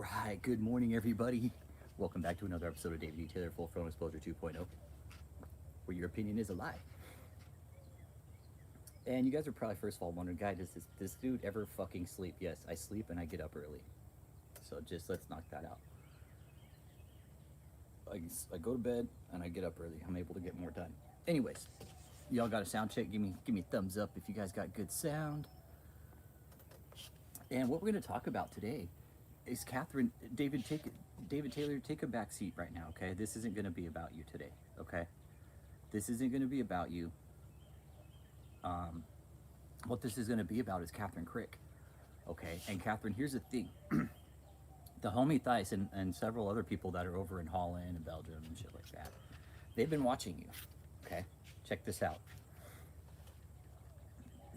Right, good morning, everybody. Welcome back to another episode of David E. Taylor Full Frontal Exposure 2.0, where your opinion is a lie. And you guys are probably first of all wondering, guy, does this dude ever fucking sleep? Yes, I sleep and I get up early. So just let's knock that out. I go to bed and I get up early. I'm able to get more done. Anyways, y'all got a sound check? Give me a thumbs up if you guys got good sound. And what we're going to talk about today is Kathryn, David Taylor, take a back seat right now, okay? This isn't going to be about you today, okay? This isn't going to be about you. What this is going to be about is Kathryn Crick, okay? And Kathryn, here's the thing. The homie Thijs and several other people that are over in Holland and Belgium and shit like that, they've been watching you, okay? Check this out.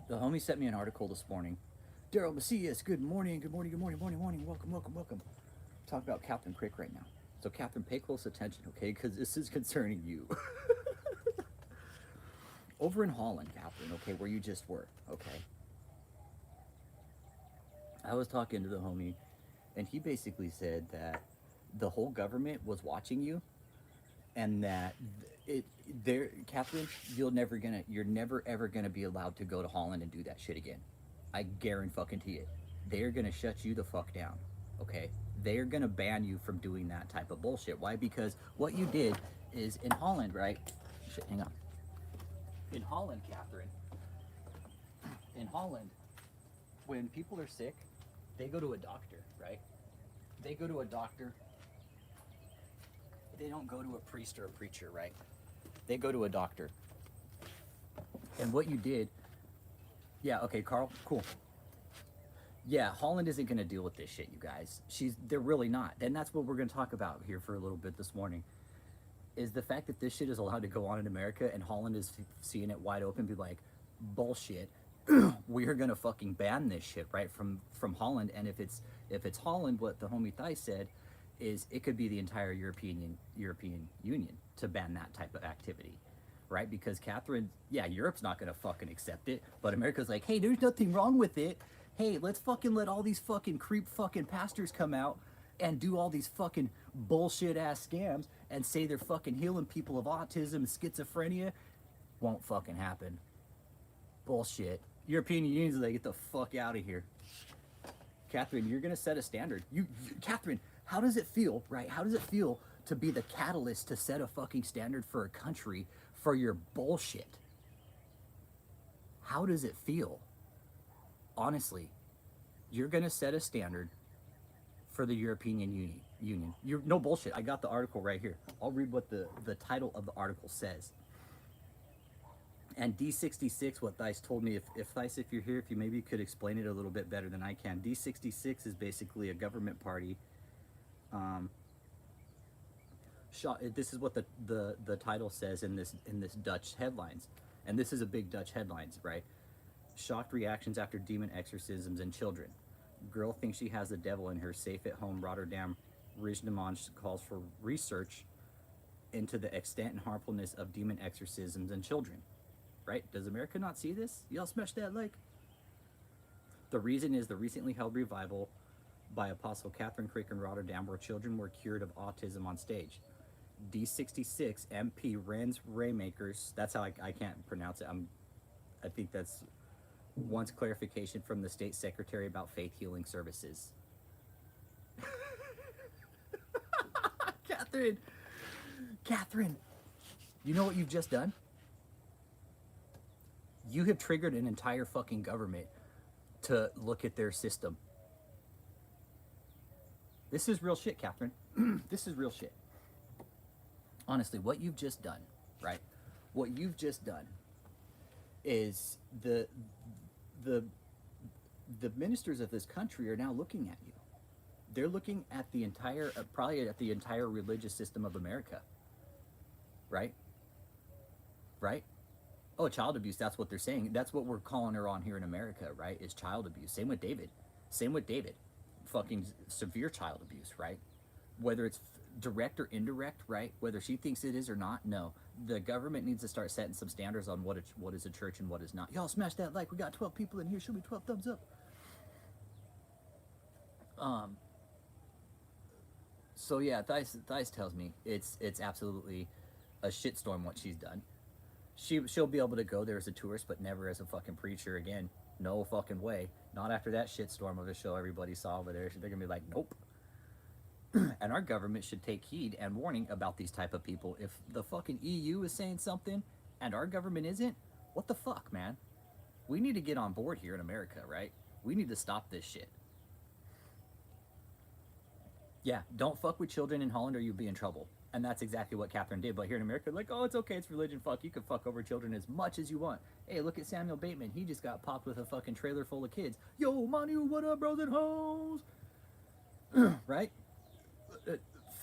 The homie sent me an article this morning. Daryl Macias, good morning. Welcome. Talk about Kathryn Crick right now. So Kathryn, pay close attention, okay? Because this is concerning you. Over in Holland, Kathryn, okay, where you just were, okay? I was talking to the homie, and he basically said that the whole government was watching you, and that Kathryn, you're never ever gonna be allowed to go to Holland and do that shit again. I guarantee it. They're gonna shut you the fuck down, okay? They're gonna ban you from doing that type of bullshit. Why? Because what you did is in Holland, right? Shit, hang on. In Holland, Kathryn, in Holland, when people are sick, they go to a doctor, right? They go to a doctor. They don't go to a priest or a preacher, right? They go to a doctor. And what you did, yeah, okay, Carl, cool. Yeah, Holland isn't going to deal with this shit, you guys. They're really not. And that's what we're going to talk about here for a little bit this morning, is the fact that this shit is allowed to go on in America and Holland is seeing it wide open, be like, bullshit. We're going to fucking ban this shit, right, from Holland. And if it's Holland, what the homie Thijs said is it could be the entire European Union to ban that type of activity, right? Because Kathryn, yeah, Europe's not going to fucking accept it, but America's like, hey, there's nothing wrong with it. Hey, let's fucking let all these fucking creep fucking pastors come out and do all these fucking bullshit ass scams and say they're fucking healing people of autism and schizophrenia. Won't fucking happen. Bullshit. European Union's like, get the fuck out of here. Kathryn, you're gonna set a standard. Kathryn, how does it feel, right? How does it feel to be the catalyst to set a fucking standard for a country for your bullshit? How does it feel? Honestly, you're gonna set a standard for the European Union. You're no bullshit. I got the article right here. I'll read what the title of the article says. And D66, what Thijs told me, if Thijs, if you're here, if you maybe could explain it a little bit better than I can. D66 is basically a government party. This is what the title says in this Dutch headlines, and this is a big Dutch headlines, right? Shocked reactions after demon exorcisms in children. Girl thinks she has the devil in her. Safe at home. Rotterdam Rijnmond calls for research into the extent and harmfulness of demon exorcisms in children. Right? Does America not see this? Y'all smash that like. The reason is the recently held revival by Apostle Kathryn Crick in Rotterdam, where children were cured of autism on stage. D66 MP Rens Raymakers. That's how I can't pronounce it. I think that's wants clarification from the state secretary about faith healing services. Kathryn, you know what you've just done? You have triggered an entire fucking government to look at their system. This is real shit, Kathryn. This is real shit. Honestly, what you've just done, right? What you've just done is the ministers of this country are now looking at you. They're looking at the entire, probably at the entire religious system of America. Right? Right? Oh, child abuse, that's what they're saying. That's what we're calling her on here in America, right? Is child abuse. Same with David. Fucking severe child abuse, right? Whether it's direct or indirect, right? Whether she thinks it is or not, no. The government needs to start setting some standards on what is a church and what is not. Y'all smash that like. We got 12 people in here. Show me 12 thumbs up. So yeah, Thice tells me it's absolutely a shitstorm what she's done. She'll be able to go there as a tourist, but never as a fucking preacher again. No fucking way. Not after that shitstorm of a show everybody saw over there. They're gonna be like, nope. And our government should take heed and warning about these type of people. If the fucking EU is saying something and our government isn't, what the fuck, man? We need to get on board here in America, right? We need to stop this shit. Yeah, don't fuck with children in Holland or you'll be in trouble. And that's exactly what Kathryn did. But here in America, like, oh, it's okay, it's religion, fuck. You can fuck over children as much as you want. Hey, look at Samuel Bateman. He just got popped with a fucking trailer full of kids. Yo, Manu, what up, bros and hoes? Right?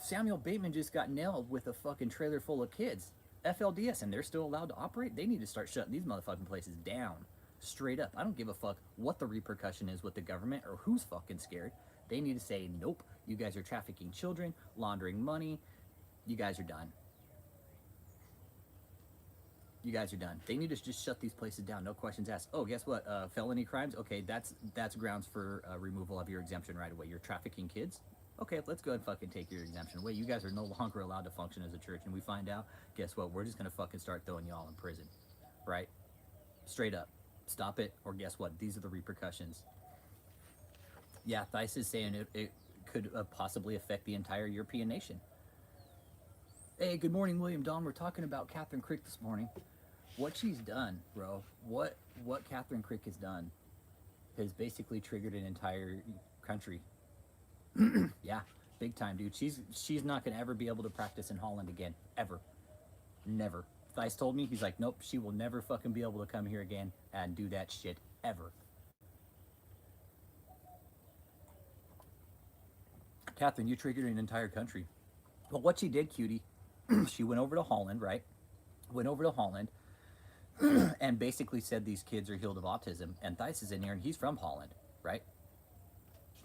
Samuel Bateman just got nailed with a fucking trailer full of kids. FLDS, and they're still allowed to operate? They need to start shutting these motherfucking places down. Straight up. I don't give a fuck what the repercussion is with the government or who's fucking scared. They need to say, nope, you guys are trafficking children, laundering money. You guys are done. You guys are done. They need to just shut these places down. No questions asked. Oh, guess what? Felony crimes? Okay, that's grounds for removal of your exemption right away. You're trafficking kids? Okay, let's go ahead and fucking take your exemption away. You guys are no longer allowed to function as a church, and we find out, guess what? We're just gonna fucking start throwing you all in prison, right? Straight up. Stop it, or guess what? These are the repercussions. Yeah, Thice is saying it could possibly affect the entire European nation. Hey, good morning, William Don. We're talking about Kathryn Crick this morning. What she's done, bro, what Kathryn Crick has done has basically triggered an entire country. Yeah, big time, dude. She's not gonna ever be able to practice in Holland again, ever, never. Thice told me, he's like, nope, she will never fucking be able to come here again and do that shit ever. Kathryn, you triggered an entire country. Well, what she did, cutie, she went over to Holland, right? Went over to Holland and basically said these kids are healed of autism. And Thice is in here and he's from Holland, right?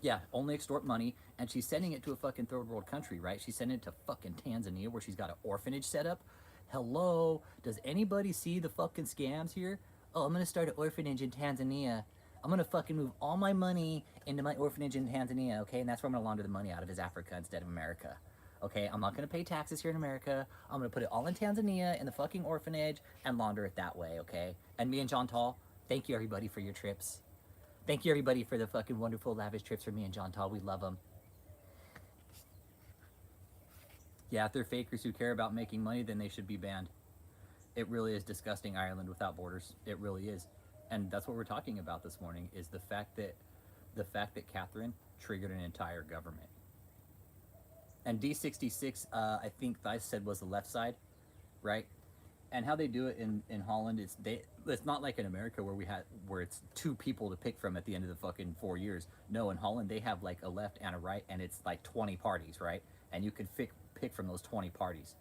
Yeah, only extort money, and she's sending it to a fucking third world country, right? She's sending it to fucking Tanzania where she's got an orphanage set up. Hello? Does anybody see the fucking scams here? Oh, I'm gonna start an orphanage in Tanzania. I'm gonna fucking move all my money into my orphanage in Tanzania, okay? And that's where I'm gonna launder the money out of, is Africa instead of America. Okay, I'm not gonna pay taxes here in America. I'm gonna put it all in Tanzania in the fucking orphanage and launder it that way, okay? And me and John Tall, thank you everybody for your trips. Thank you everybody for the fucking wonderful lavish trips for me and John Tall. We love them. Yeah, if they're fakers who care about making money, then they should be banned. It really is disgusting, Ireland without borders. It really is. And that's what we're talking about this morning, is the fact that Kathryn triggered an entire government. And D66, I think Thice said was the left side, right? And how they do it in Holland is it's not like in America where it's two people to pick from at the end of the fucking 4 years. No, in Holland they have like a left and a right, and it's like 20 parties, right? And you can pick from those 20 parties,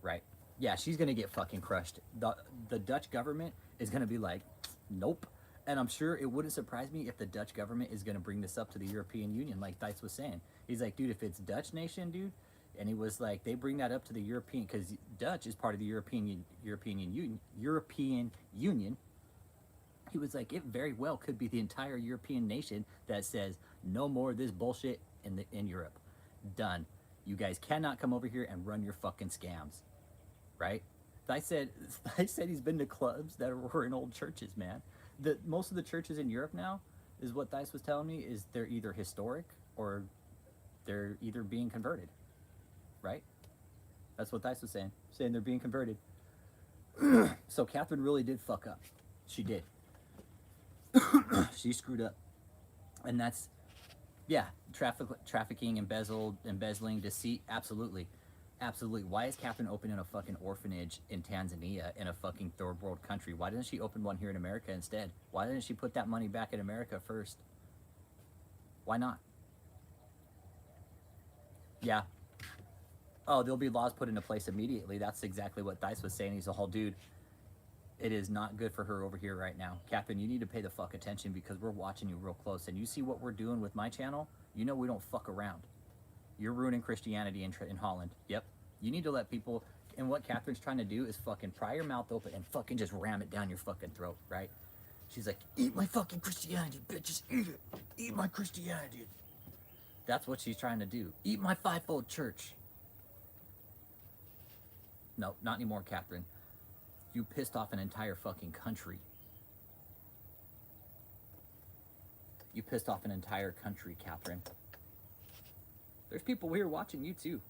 right? Yeah, she's gonna get fucking crushed. The Dutch government is gonna be like, nope. And I'm sure it wouldn't surprise me if the Dutch government is gonna bring this up to the European Union, like Thice was saying. He's like, dude, if it's Dutch nation, dude. And he was like, they bring that up to the European, because Dutch is part of the European Union. He was like, it very well could be the entire European nation that says no more of this bullshit in Europe. Done. You guys cannot come over here and run your fucking scams, right? I said he's been to clubs that were in old churches, man. Most of the churches in Europe now, is what Thice was telling me, is they're either historic or they're either being converted. Right? That's what Thice was saying they're being converted. So Kathryn really did fuck up. She did. She screwed up. And that's, yeah, trafficking, embezzling, deceit, absolutely. Absolutely. Why is Kathryn opening a fucking orphanage in Tanzania, in a fucking third world country? Why doesn't she open one here in America instead? Why didn't she put that money back in America first? Why not? Yeah. Oh, there'll be laws put into place immediately. That's exactly what Thice was saying. He's a whole dude. It is not good for her over here right now. Kathryn, you need to pay the fuck attention, because we're watching you real close. And you see what we're doing with my channel? You know we don't fuck around. You're ruining Christianity in Holland. Yep. You need to let people... And what Kathryn's trying to do is fucking pry your mouth open and fucking just ram it down your fucking throat, right? She's like, eat my fucking Christianity, bitches, eat it. Eat my Christianity. That's what she's trying to do. Eat my fivefold church. No, not anymore, Kathryn. You pissed off an entire fucking country. You pissed off an entire country, Kathryn. There's people here watching you too.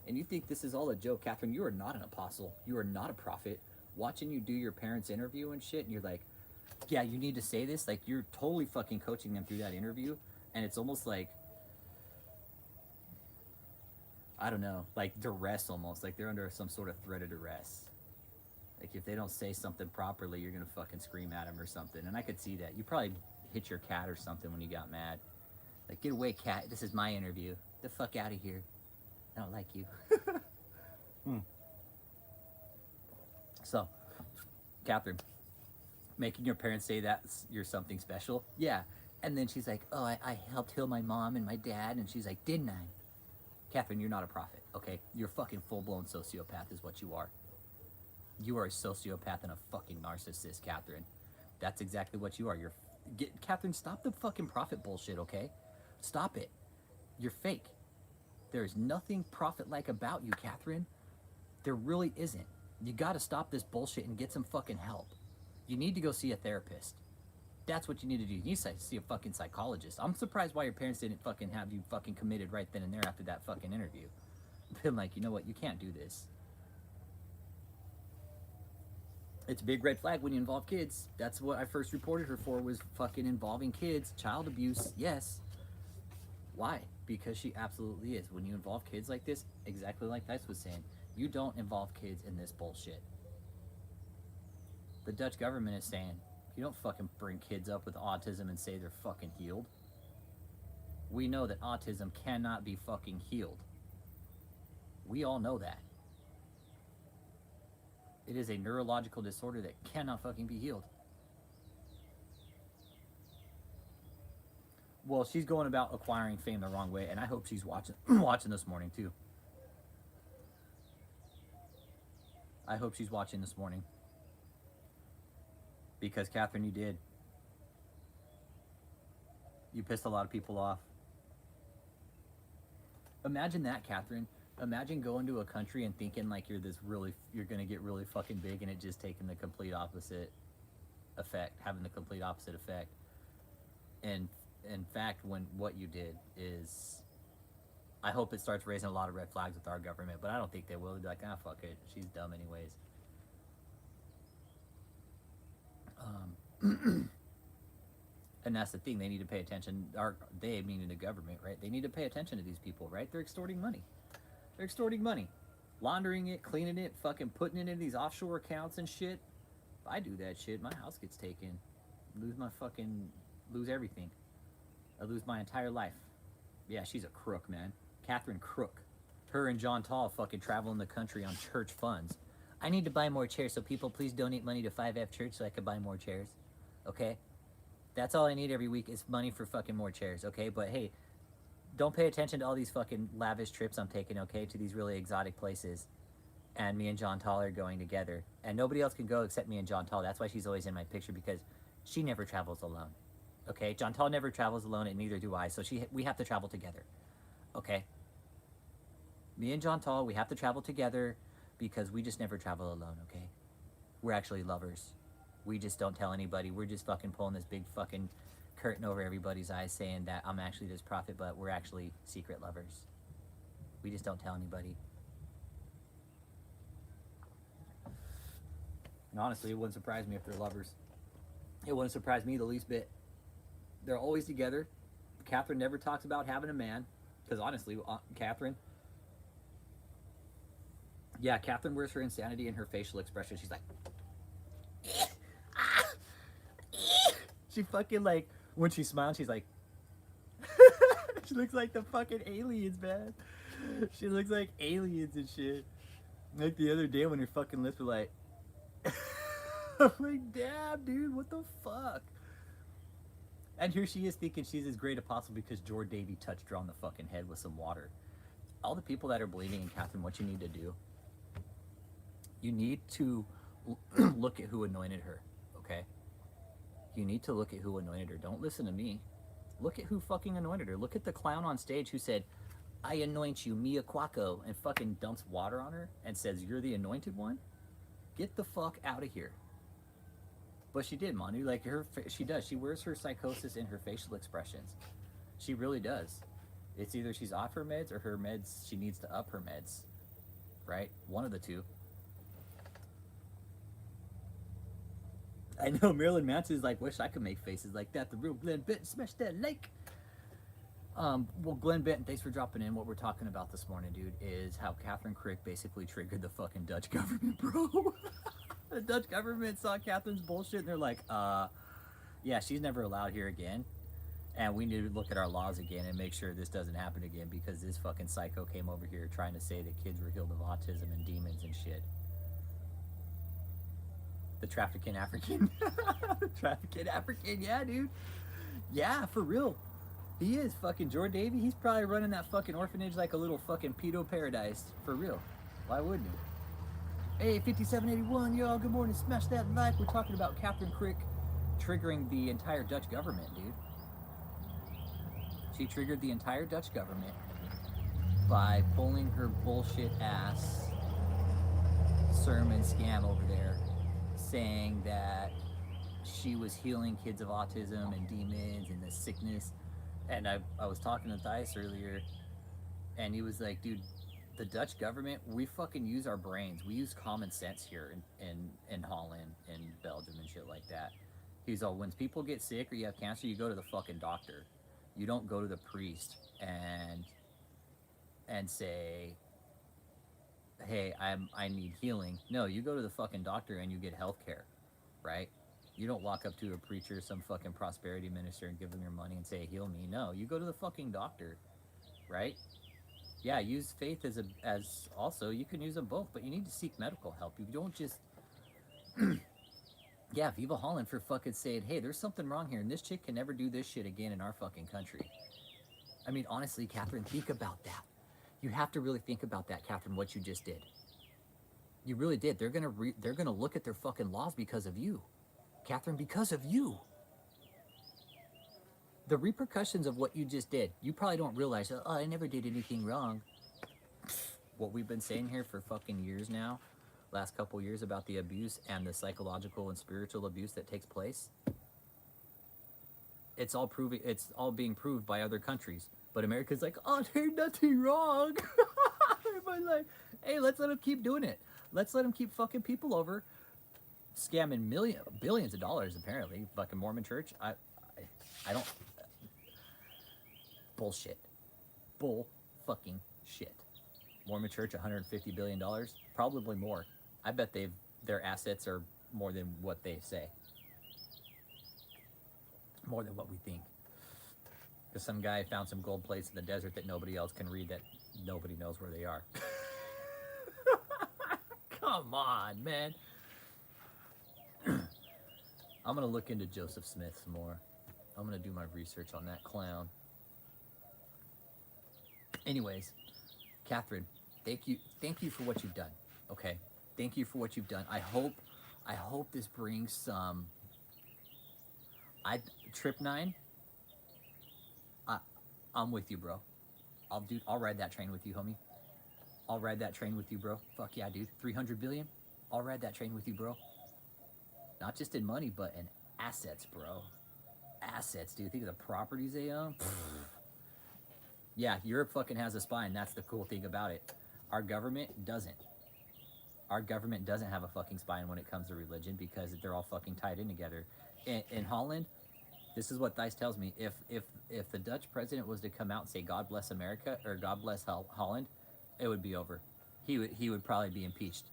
And you think this is all a joke, Kathryn. You are not an apostle. You are not a prophet. Watching you do your parents' interview and shit, and you're like, yeah, you need to say this. Like, you're totally fucking coaching them through that interview. And it's almost like, I don't know, like duress almost. Like they're under some sort of threat of duress. Like if they don't say something properly, you're gonna fucking scream at them or something. And I could see that. You probably hit your cat or something when you got mad. Like, get away, cat. This is my interview. Get the fuck out of here. I don't like you. So, Kathryn, making your parents say that you're something special? Yeah. And then she's like, oh, I helped heal my mom and my dad. And she's like, didn't I? Kathryn, you're not a prophet, okay? You're fucking full-blown sociopath is what you are. You are a sociopath and a fucking narcissist, Kathryn. That's exactly what you are. Kathryn, stop the fucking prophet bullshit, okay? Stop it. You're fake. There's nothing prophet-like about you, Kathryn. There really isn't. You gotta stop this bullshit and get some fucking help. You need to go see a therapist. That's what you need to do. You need to see a fucking psychologist. I'm surprised why your parents didn't fucking have you fucking committed right then and there after that fucking interview. Been like, you know what? You can't do this. It's a big red flag when you involve kids. That's what I first reported her for, was fucking involving kids. Child abuse, yes. Why? Because she absolutely is. When you involve kids like this, exactly like Dice was saying, you don't involve kids in this bullshit. The Dutch government is saying, you don't fucking bring kids up with autism and say they're fucking healed. We know that autism cannot be fucking healed. We all know that. It is a neurological disorder that cannot fucking be healed. Well, she's going about acquiring fame the wrong way, and I hope she's watching this morning too. I hope she's watching this morning. Because, Kathryn, you did. You pissed a lot of people off. Imagine that, Kathryn. Imagine going to a country and thinking like you're gonna get really fucking big, and it just taking the complete opposite effect, having the complete opposite effect. And in fact, what you did is, I hope it starts raising a lot of red flags with our government, but I don't think they will. They'll be like, ah, fuck it, she's dumb anyways. And that's the thing, they need to pay attention. They, meaning the government, right? They need to pay attention to these people, right? They're extorting money. They're extorting money. Laundering it, cleaning it, fucking putting it in these offshore accounts and shit. If I do that shit, my house gets taken. Lose everything. I lose my entire life. Yeah, she's a crook, man. Kathryn Crook. Her and John Tall fucking traveling the country on church funds. I need to buy more chairs, so people please donate money to 5F Church so I can buy more chairs. Okay? That's all I need every week is money for fucking more chairs, okay? But hey, don't pay attention to all these fucking lavish trips I'm taking, okay? To these really exotic places. And me and John Tall are going together. And nobody else can go except me and John Tall. That's why she's always in my picture, because she never travels alone. Okay? John Tall never travels alone, and neither do I. So we have to travel together. Okay? Me and John Tall, we have to travel together because we just never travel alone, okay? We're actually lovers. We just don't tell anybody. We're just fucking pulling this big fucking curtain over everybody's eyes saying that I'm actually this prophet, but we're actually secret lovers. We just don't tell anybody. And honestly, it wouldn't surprise me if they're lovers. It wouldn't surprise me the least bit. They're always together. Kathryn never talks about having a man, because honestly, Kathryn wears her insanity in her facial expression. She's like, she fucking, like, when she smiles, she's like, she looks like the fucking aliens, man. She looks like aliens and shit. Like the other day when her fucking lips were like, I'm like, damn, dude, what the fuck? And here she is thinking she's this great apostle because George Davy touched her on the fucking head with some water. All the people that are believing in Kathryn, what you need to do, you need to look at who anointed her, okay? You need to look at who anointed her. Don't listen to me. Look at who fucking anointed her. Look at the clown on stage who said, I anoint you, Mia Quacko, and fucking dumps water on her and says, you're the anointed one? Get the fuck out of here. But she did, Manu. Like, she does. She wears her psychosis in her facial expressions. She really does. It's either she's off her meds or her meds, she needs to up her meds. Right? One of the two. I know Marilyn Manson's like, wish I could make faces like that. The real Glenn Benton smashed that lake. Well, Glenn Benton, thanks for dropping in. What we're talking about this morning, dude, is how Kathryn Krick basically triggered the fucking Dutch government, bro. The Dutch government saw Kathryn's bullshit and they're like, yeah, she's never allowed here again. And we need to look at our laws again and make sure this doesn't happen again because this fucking psycho came over here trying to say that kids were healed of autism and demons and shit. The trafficking African. Trafficking African, yeah, dude. Yeah, for real. He is fucking Jordan Davey. He's probably running that fucking orphanage like a little fucking pedo paradise. For real. Why wouldn't he? Hey, 5781, y'all, good morning. Smash that like. We're talking about Kathryn Krick triggering the entire Dutch government, dude. She triggered the entire Dutch government by pulling her bullshit ass sermon scam over there, saying that she was healing kids of autism and demons and the sickness. And I was talking to Thais earlier, and he was like, dude, the Dutch government, we fucking use our brains. We use common sense here in Holland and Belgium and shit like that. He's all, when people get sick or you have cancer, you go to the fucking doctor. You don't go to the priest and say, hey, I need healing. No, you go to the fucking doctor and you get health care, right? You don't walk up to a preacher, some fucking prosperity minister, and give them your money and say, heal me. No, you go to the fucking doctor, right? Yeah, use faith as also, you can use them both, but you need to seek medical help. You don't just, yeah, Viva Holland for fucking saying, hey, there's something wrong here, and this chick can never do this shit again in our fucking country. I mean, honestly, Kathryn, think about that. You have to really think about that, Kathryn, what you just did. You really did. They're gonna look at their fucking laws because of you. Kathryn, because of you. The repercussions of what you just did, you probably don't realize, oh, I never did anything wrong. What we've been saying here for fucking years now, last couple years about the abuse and the psychological and spiritual abuse that takes place, it's all being proved by other countries. But America's like, oh, there's nothing wrong. Everybody's like, hey, let's let them keep doing it. Let's let them keep fucking people over, scamming billions of dollars, apparently. Fucking Mormon church. I don't. Bullshit. Bull fucking shit. Mormon church, $150 billion, probably more. I bet their assets are more than what they say. More than what we think. Because some guy found some gold plates in the desert that nobody else can read, that nobody knows where they are. Come on, man. I'm going to look into Joseph Smith some more. I'm going to do my research on that clown. Anyways, Kathryn, thank you for what you've done. Okay? Thank you for what you've done. I hope this brings some... Trip 9, I'm with you, bro. I'll ride that train with you, homie. I'll ride that train with you, bro. Fuck yeah, dude. 300 billion? I'll ride that train with you, bro. Not just in money, but in assets, bro. Assets, dude. Think of the properties they own. Yeah, Europe fucking has a spine. That's the cool thing about it. Our government doesn't. Our government doesn't have a fucking spine when it comes to religion because they're all fucking tied in together. In Holland, this is what Thais tells me. If the Dutch president was to come out and say God bless America or God bless Holland, it would be over. He would probably be impeached.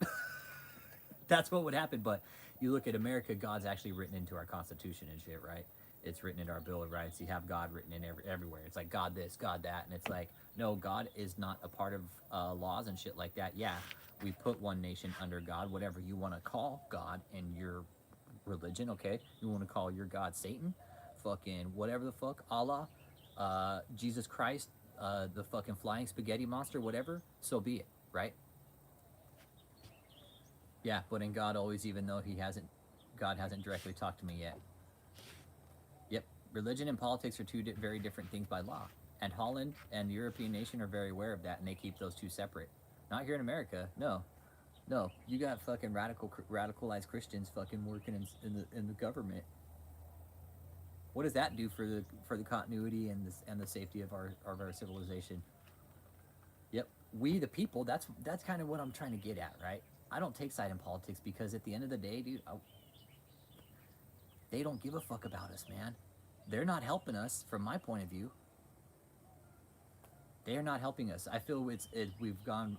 That's what would happen. But you look at America, God's actually written into our Constitution and shit, right? It's written in our Bill of Rights. You have God written in everywhere. It's like God this, God that, and it's like, no, God is not a part of laws and shit like that. Yeah, we put one nation under God, whatever you want to call God in your religion, okay? You want to call your God Satan, fucking whatever the fuck, Allah, Jesus Christ, the fucking flying spaghetti monster, whatever, so be it, right? Yeah, but in God always, even though God hasn't directly talked to me yet. Yep, Religion and politics are two very different things by law. And Holland and the European nation are very aware of that, and they keep those two separate. Not here in America, no. No, you got fucking radicalized Christians fucking working in the government. What does that do for the continuity and the safety of our civilization? Yep, we the people. That's kind of what I'm trying to get at, right? I don't take side in politics because at the end of the day, dude, they don't give a fuck about us, man. They're not helping us from my point of view. They are not helping us. I feel we've gone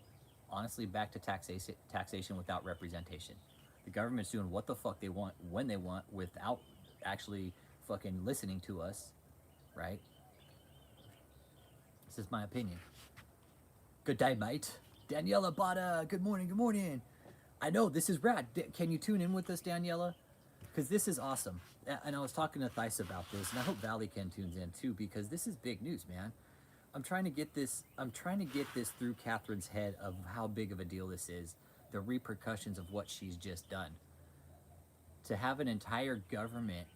honestly back to taxation without representation. The government's doing what the fuck they want when they want without actually fucking listening to us, right? This is my opinion. Good day, mate. Daniela Bada, good morning, good morning. I know, this is rad. Can you tune in with us, Daniela? Because this is awesome. And I was talking to Thais about this, and I hope Valley Ken tunes in too, because this is big news, man. I'm trying to get this through Kathryn's head of how big of a deal this is, the repercussions of what she's just done. To have an entire government,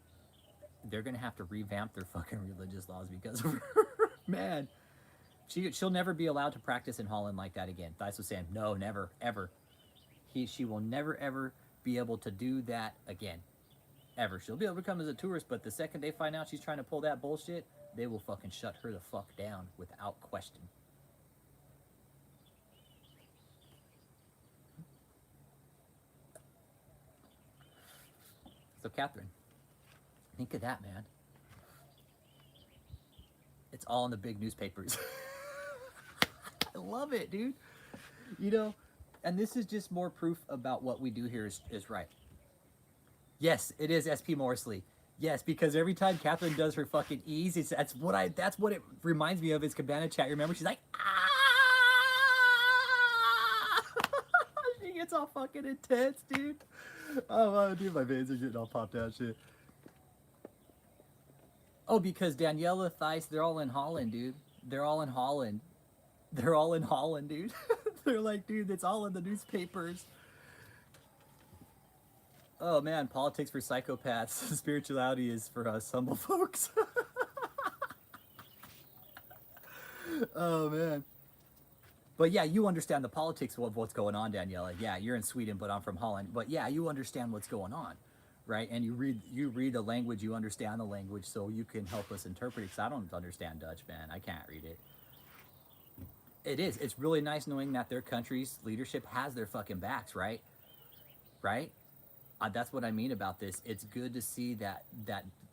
they're gonna have to revamp their fucking religious laws because of her. Man, she'll never be allowed to practice in Holland like that again. Thais was saying, no, never, ever. She will never, ever be able to do that again. Ever. She'll be able to come as a tourist, but the second they find out she's trying to pull that bullshit, they will fucking shut her the fuck down without question. So, Kathryn, think of that, man. It's all in the big newspapers. I love it, dude. You know, and this is just more proof about what we do here is right. Yes, it is SP Morsley. Yes, because every time Kathryn does her fucking E's, that's what it reminds me of is Cabana Chat. Remember, she's like, ah! She gets all fucking intense, dude. Oh, dude, my veins are getting all popped out, shit. Oh, because Daniela, Thais, they're all in Holland, dude. They're all in Holland. They're all in Holland, dude. They're like, dude, it's all in the newspapers. Oh man, politics for psychopaths. Spirituality is for us humble folks. Oh man. But yeah, you understand the politics of what's going on, Daniela. Yeah, you're in Sweden, but I'm from Holland. But yeah, you understand what's going on, right? And you read the language, you understand the language, so you can help us interpret it. Because I don't understand Dutch, man. I can't read it. It's really nice knowing that their country's leadership has their fucking backs, right? Right? That's what I mean about this. It's good to see that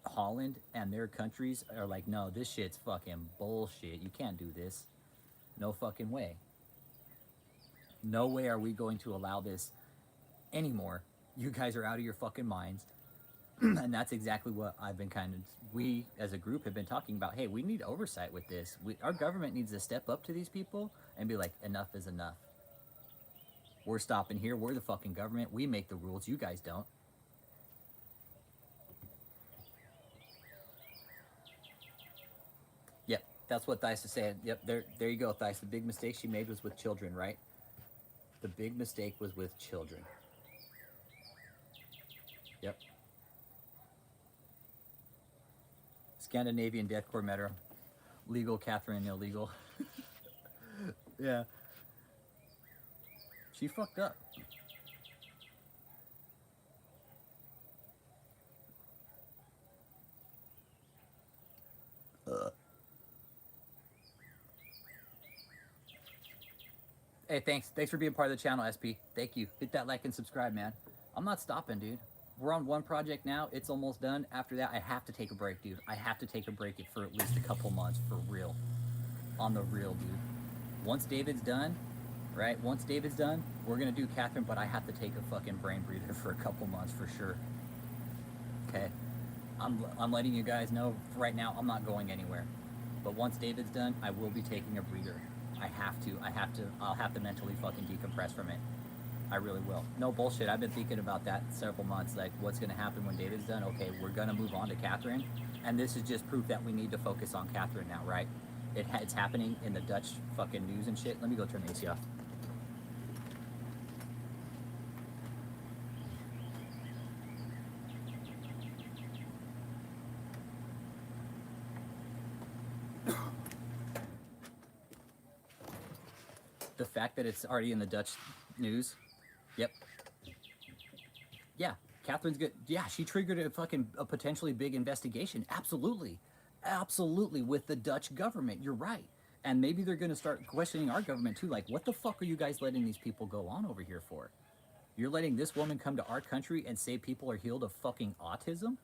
Holland and their countries are like, no, this shit's fucking bullshit. You can't do this. No fucking way. No way are we going to allow this anymore. You guys are out of your fucking minds. And that's exactly what I've been we as a group have been talking about. Hey, we need oversight with this. Our government needs to step up to these people and be like, enough is enough. We're stopping here. We're the fucking government. We make the rules. You guys don't. Yep, that's what Thais is saying. Yep, there you go, Thais. The big mistake she made was with children, right? The big mistake was with children. Yep. Scandinavian deathcore meta. Legal, Kathryn, illegal. Yeah. She fucked up. Hey, thanks for being part of the channel, SP. Thank you. Hit that like and subscribe, man. I'm not stopping, dude. We're on one project now. It's almost done. After that, I have to take a break, dude. I have to take a break for at least a couple months, for real. On the real, dude. Once David's done, right? Once David's done, we're gonna do Kathryn, but I have to take a fucking brain breather for a couple months for sure. Okay, I'm letting you guys know right now. I'm not going anywhere. But once David's done, I will be taking a breather. I'll have to mentally fucking decompress from it. I really will. No bullshit. I've been thinking about that several months. Like, what's gonna happen when David's done? Okay, we're gonna move on to Kathryn, and this is just proof that we need to focus on Kathryn now, right? It's happening in the Dutch fucking news and shit. Let me go turn the AC off. The fact that it's already in the Dutch news. Yep. Yeah, Kathryn's good. Yeah, she triggered a potentially big investigation. Absolutely. Absolutely, with the Dutch government. You're right. And maybe they're going to start questioning our government too. Like, what the fuck are you guys letting these people go on over here for? You're letting this woman come to our country and say people are healed of fucking autism?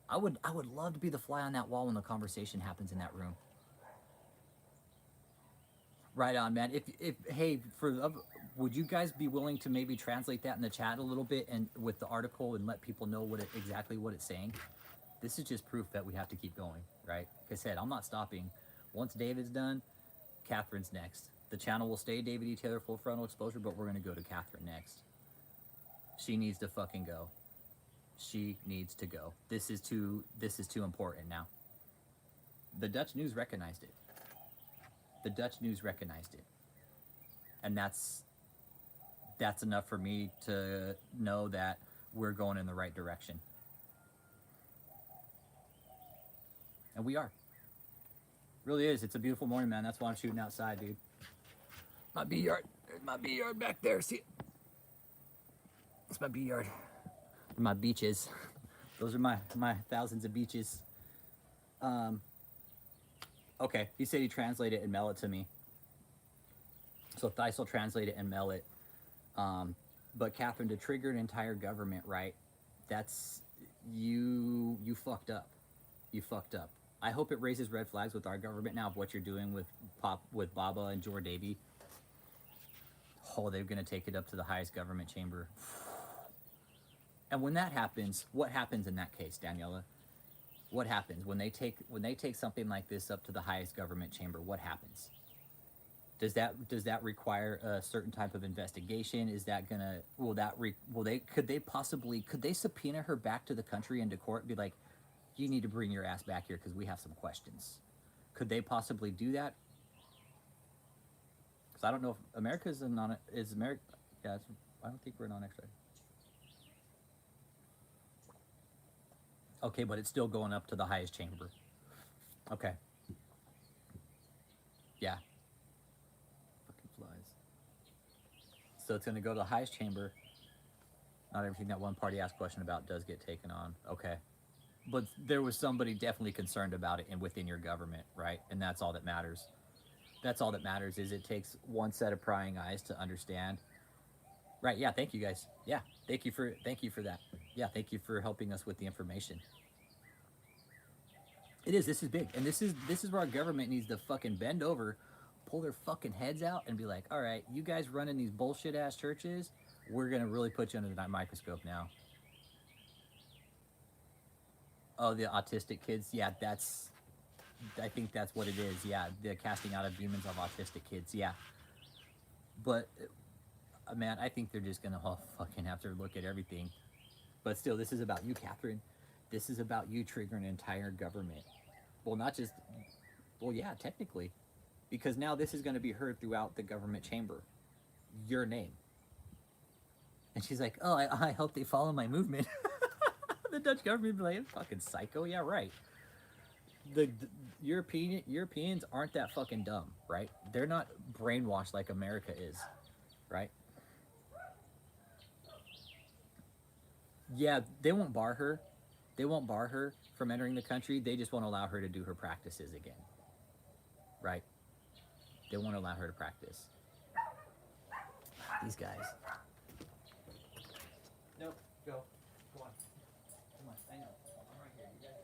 I would love to be the fly on that wall when the conversation happens in that room. Right on, man. If hey, would you guys be willing to maybe translate that in the chat a little bit and with the article and let people know exactly what it's saying? This is just proof that we have to keep going, right? Like I said, I'm not stopping. Once David's done, Kathryn's next. The channel will stay David E. Taylor Full Frontal Exposure, but we're gonna go to Kathryn next. She needs to fucking go. She needs to go. This is too important now. The Dutch news recognized it. The Dutch news recognized it. And that's enough for me to know that we're going in the right direction. And we are. Really is. It's a beautiful morning, man. That's why I'm shooting outside, dude. My bee yard. There's my bee yard back there. See it? It's my bee yard. My beaches. Those are my thousands of beaches. Okay, he said he translated it and mail it to me. So Thais will translate it and mail it. But Kathryn, to trigger an entire government, right? That's you fucked up. You fucked up. I hope it raises red flags with our government now of what you're doing with Baba and Jor Davy. Oh, they're gonna take it up to the highest government chamber. And when that happens, what happens in that case, Daniela? What happens when they take something like this up to the highest government chamber? What happens? Does that require a certain type of investigation? Is that gonna could they subpoena her back to the country into court and be like, you need to bring your ass back here because we have some questions? Could they possibly do that? Because I don't know if America is America. Yeah, I don't think we're non-extradition. Okay, but it's still going up to the highest chamber. Okay. Yeah. Fucking flies. So it's going to go to the highest chamber. Not everything that one party asked a question about does get taken on. Okay. But there was somebody definitely concerned about it and within your government, right? And that's all that matters. That's all that matters is it takes one set of prying eyes to understand. Right, yeah, thank you guys. Yeah, thank you for that. Yeah, thank you for helping us with the information. This is big. And this is where our government needs to fucking bend over, pull their fucking heads out and be like, all right, you guys running these bullshit ass churches, we're gonna really put you under the microscope now. Oh, the autistic kids, yeah, I think that's what it is. Yeah, the casting out of demons of autistic kids, yeah. But man, I think they're just gonna fucking have to look at everything. But still, this is about you, Kathryn. This is about you triggering an entire government. Well, not just, well, yeah, technically. Because now this is going to be heard throughout the government chamber. Your name. And she's like, oh, I hope they follow my movement. The Dutch government would be like, fucking psycho. Yeah, right. The Europeans aren't that fucking dumb, right? They're not brainwashed like America is, right? Yeah, they won't bar her. They won't bar her from entering the country. They just won't allow her to do her practices again. Right? They won't allow her to practice. These guys. Nope. Go. Come on. Come on. I know. I'm right here. You guys.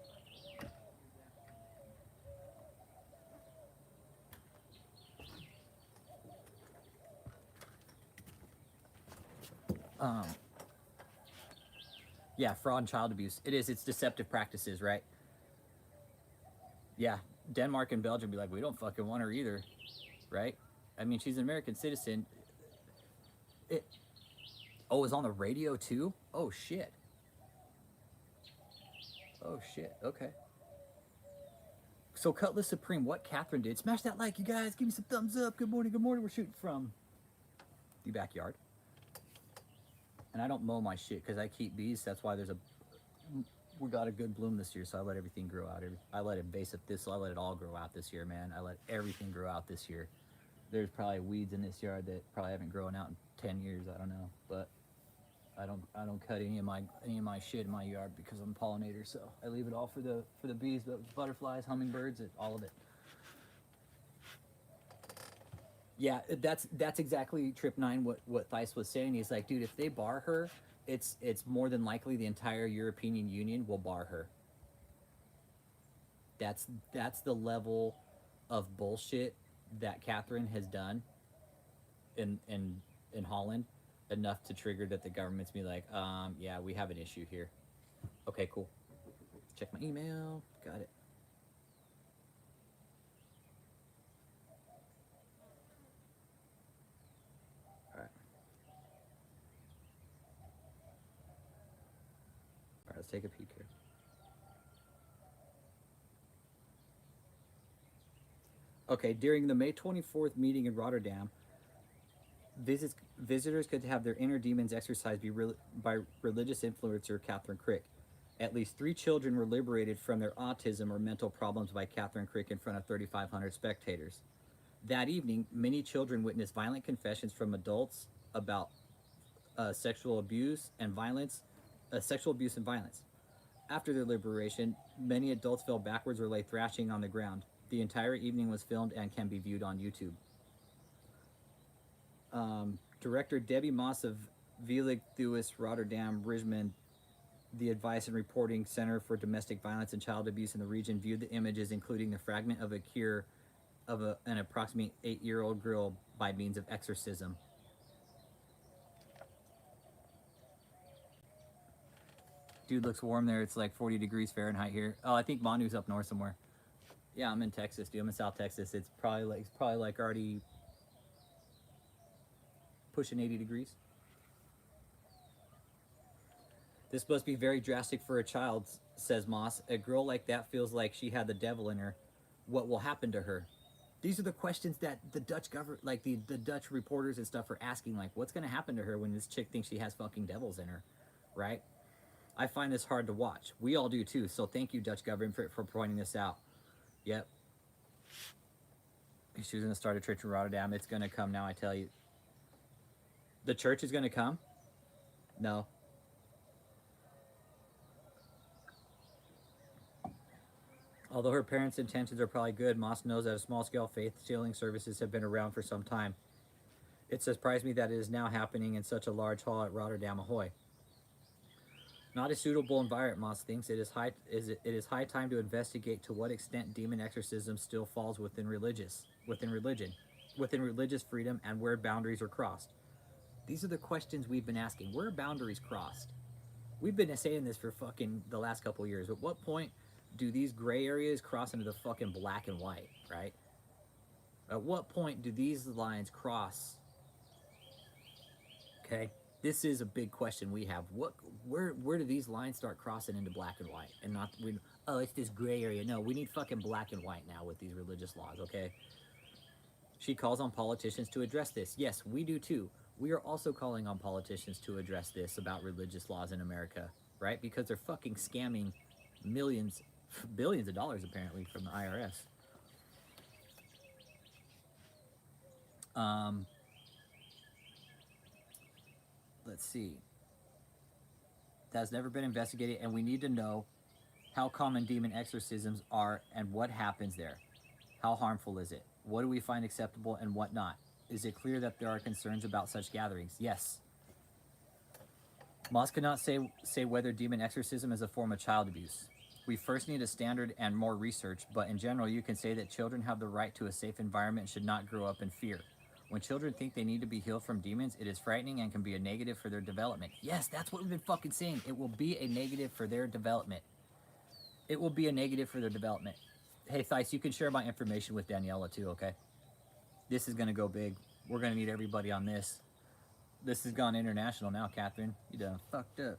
Yeah, fraud and child abuse. It is. It's deceptive practices, right? Yeah, Denmark and Belgium be like, we don't fucking want her either, right? I mean, she's an American citizen. Oh, it's on the radio too? Oh, shit. Oh, shit. Okay. So, Cutlass Supreme, what Kathryn did. Smash that like, you guys. Give me some thumbs up. Good morning. Good morning. We're shooting from the backyard. And I don't mow my shit because I keep bees. That's why we got a good bloom this year. So I let everything grow out. I let invasive thistle. I let it all grow out this year, man. I let everything grow out this year. There's probably weeds in this yard that probably haven't grown out in 10 years. I don't know, but I don't cut any of my shit in my yard because I'm a pollinator. So I leave it all for the bees, the butterflies, hummingbirds, all of it. Yeah, that's exactly Trip 9 what Theis was saying. He's like, dude, if they bar her, it's more than likely the entire European Union will bar her. That's the level of bullshit that Kathryn has done in Holland, enough to trigger that the government's be like, yeah, we have an issue here. Okay, cool. Check my email. Got it. All right. All right, let's take a peek here. Okay, during the May 24th meeting in Rotterdam, visitors could have their inner demons exorcised by religious influencer Kathryn Crick. At least 3 children were liberated from their autism or mental problems by Kathryn Crick in front of 3,500 spectators. That evening, many children witnessed violent confessions from adults about sexual abuse and violence. After their liberation, many adults fell backwards or lay thrashing on the ground. The entire evening was filmed and can be viewed on YouTube. Director Debbie Moss of Veilig Thuis Rotterdam Rijmen, the Advice and Reporting Center for Domestic Violence and Child Abuse in the region, viewed the images, including the fragment of a cure of an approximately 8-year-old girl by means of exorcism. Dude, looks warm there. It's like 40 degrees Fahrenheit here. Oh, I think Manu's up north somewhere. Yeah, I'm in Texas, dude. I'm in South Texas. It's probably like already pushing 80 degrees. This must be very drastic for a child, says Moss. A girl like that feels like she had the devil in her. What will happen to her? These are the questions that the Dutch government, like the Dutch reporters and stuff, are asking. Like, what's going to happen to her when this chick thinks she has fucking devils in her, right? I find this hard to watch. We all do too. So thank you, Dutch government, for pointing this out. Yep. She was going to start a church in Rotterdam. It's going to come now, I tell you. The church is going to come? No. Although her parents' intentions are probably good, Moss knows that small-scale faith healing services have been around for some time. It surprised me that it is now happening in such a large hall at Rotterdam Ahoy. Not a suitable environment, Moss thinks. It is high time to investigate to what extent demon exorcism still falls within religion, within religious freedom, and where boundaries are crossed. These are the questions we've been asking. Where are boundaries crossed? We've been saying this for fucking the last couple of years. At what point do these gray areas cross into the fucking black and white, right? At what point do these lines cross? Okay, this is a big question we have. Where do these lines start crossing into black and white? And not, oh, it's this gray area. No, we need fucking black and white now with these religious laws, okay? She calls on politicians to address this. Yes, we do too. We are also calling on politicians to address this about religious laws in America, right? Because they're fucking scamming billions of dollars apparently from the IRS. Let's see. That's never been investigated, and we need to know how common demon exorcisms are and what happens there. How harmful is it? What do we find acceptable and what not? Is it clear that there are concerns about such gatherings? Yes. Moss cannot say whether demon exorcism is a form of child abuse. We first need a standard and more research, but in general, you can say that children have the right to a safe environment and should not grow up in fear. When children think they need to be healed from demons, it is frightening and can be a negative for their development. Yes, that's what we've been fucking saying. It will be a negative for their development. It will be a negative for their development. Hey, Theis, you can share my information with Daniela too, okay? This is going to go big. We're going to need everybody on this. This has gone international now, Kathryn. You done fucked up.